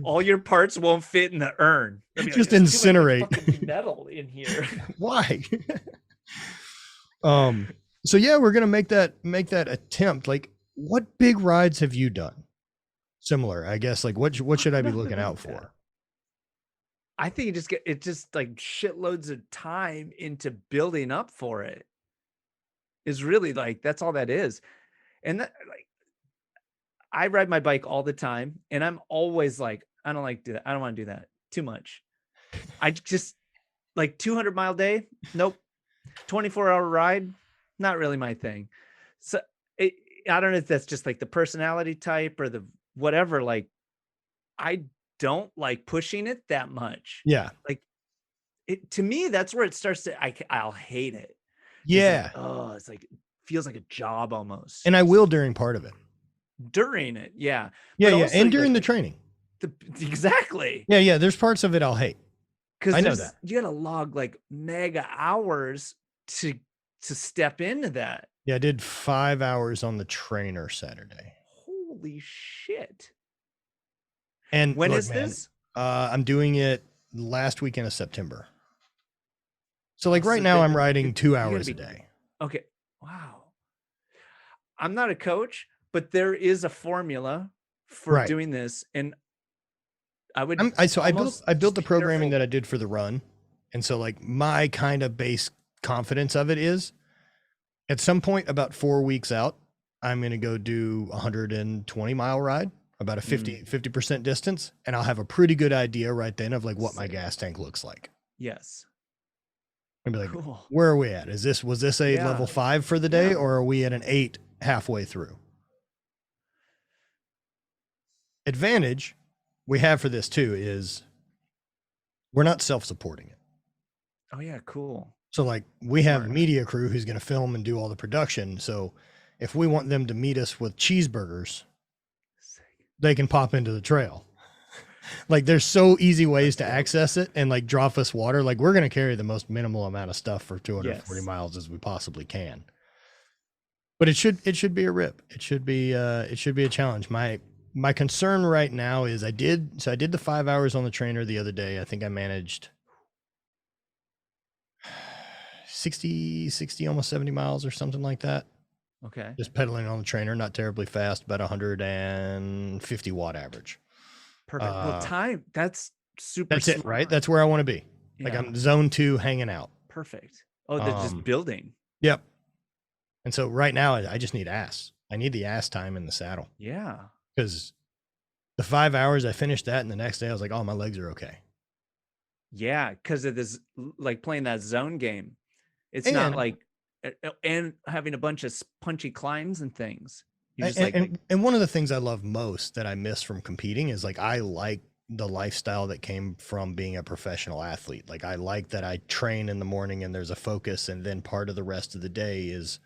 All your parts won't fit in the urn. Just incinerate. Metal in here. Why? So yeah, we're going to make that attempt. Like, what big rides have you done? Similar, I guess. Like, what should I be looking out for? I think it just like shitloads of time into building up for it. Is really like, that's all that is. And that, like, I ride my bike all the time, and I'm always like, I don't like do that. I don't want to do that too much. I just like 200-mile day. Nope. 24-hour ride. Not really my thing. So I don't know if that's just like the personality type or the whatever. Like, I don't like pushing it that much. Yeah. Like, to me, that's where it starts to, I'll hate it. Yeah. It's like, feels like a job almost. And I will during part of it. During it. Yeah. Yeah. And during the training. Exactly. Yeah. There's parts of it I'll hate. Because I know that. You got to log like mega hours to step into that. Yeah. I did 5 hours on the trainer Saturday. Holy shit. And when is this? I'm doing it last weekend of September. So like right now I'm riding 2 hours a day. Okay. Wow. I'm not a coach, but there is a formula for doing this. And I would, I built the programming that I did for the run. And so like my kind of base confidence of it is at some point about 4 weeks out, I'm going to go do a 120-mile ride, about a 50% distance. And I'll have a pretty good idea right then of like what my gas tank looks like. Yes. And be like, cool. Where are we at? Was this a level 5 for the day, or are we at an 8 halfway through? Advantage we have for this too is we're not self-supporting it. Oh yeah, cool. So like we have a media crew who's going to film and do all the production. So if we want them to meet us with cheeseburgers, they can pop into the trail. Like there's so easy ways to access it and like drop us water. Like we're going to carry the most minimal amount of stuff for 240 miles as we possibly can. But it should be a rip. It should be a challenge. My concern right now is I did the 5 hours on the trainer the other day. I think I managed 60, almost 70 miles or something like that. Okay. Just pedaling on the trainer, not terribly fast, about 150 watt average. Perfect. Well, time, that's super. That's it, right? That's where I want to be. Yeah. Like I'm zone 2 hanging out. Perfect. Oh, they're just building. Yep. And so right now I just need ass. I need the ass time in the saddle. Yeah. Because The 5 hours I finished that, and the next day I was like, oh, my legs are okay. Yeah, because of this, like playing that zone game. It's not And like, and having a bunch of punchy climbs and things. You're just and one of the things I love most that I miss from competing is like I like the lifestyle that came from being a professional athlete. Like I like that I train in the morning and there's a focus, and then part of the rest of the day is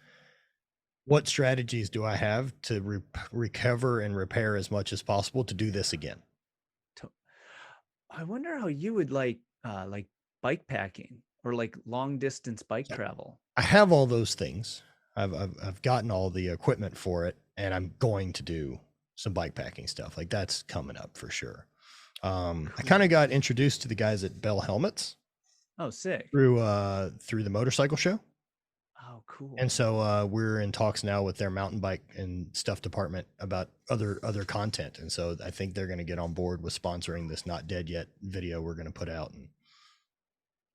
what strategies do I have to recover and repair as much as possible to do this again. I wonder how you would like bike packing or like long distance bike Yeah. travel. I have all those things. I've gotten all the equipment for it, and I'm going to do some bike packing stuff. Like that's coming up for sure. I kind of got introduced to the guys at Bell Helmets. Oh, sick. Through the motorcycle show. Oh, cool. And so we're in talks now with their mountain bike and stuff department about other content. And so I think they're going to get on board with sponsoring this Not Dead Yet video we're going to put out and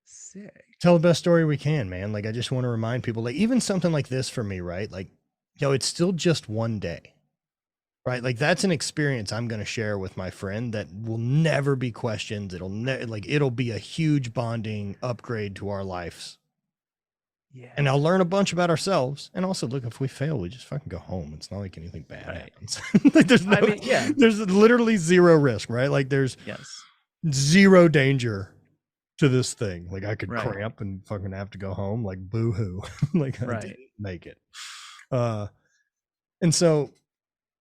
sick. Tell the best story we can, man. Like, I just want to remind people, like, even something like this for me, right? Like, it's still just one day, right? Like, that's an experience I'm going to share with my friend that will never be questioned. It'll be a huge bonding upgrade to our lives. Yeah. And I'll learn a bunch about ourselves. And also, look, if we fail, we just fucking go home. It's not like anything bad happens. Like, there's literally zero risk, right? Like, there's zero danger to this thing. Like, I could cramp and fucking have to go home. Like, boo-hoo. Like, I didn't make it. And so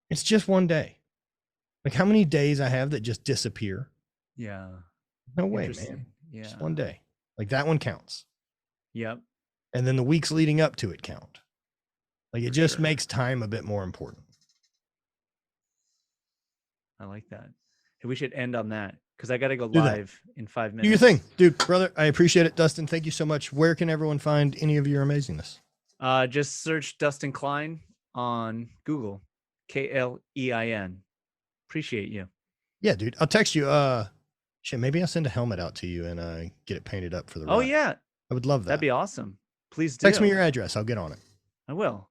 it's just one day. Like, how many days I have that just disappear? Yeah. No way, man. Yeah. Just one day. Like, that one counts. Yep. And then the weeks leading up to it count. Like, it just makes time a bit more important. I like that. Hey, we should end on that because I got to go live in 5 minutes. Do your thing, dude, brother. I appreciate it. Dustin, thank you so much. Where can everyone find any of your amazingness? Just search Dustin Klein on Google. Klein. Appreciate you. Yeah, dude. I'll text you. Shit, maybe I'll send a helmet out to you and get it painted up for the ride. Oh, yeah. I would love that. That'd be awesome. Please do. Text me your address. I'll get on it. I will.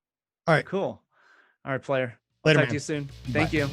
All right. Cool. All right, player. Later, I'll talk to you soon. Thank you.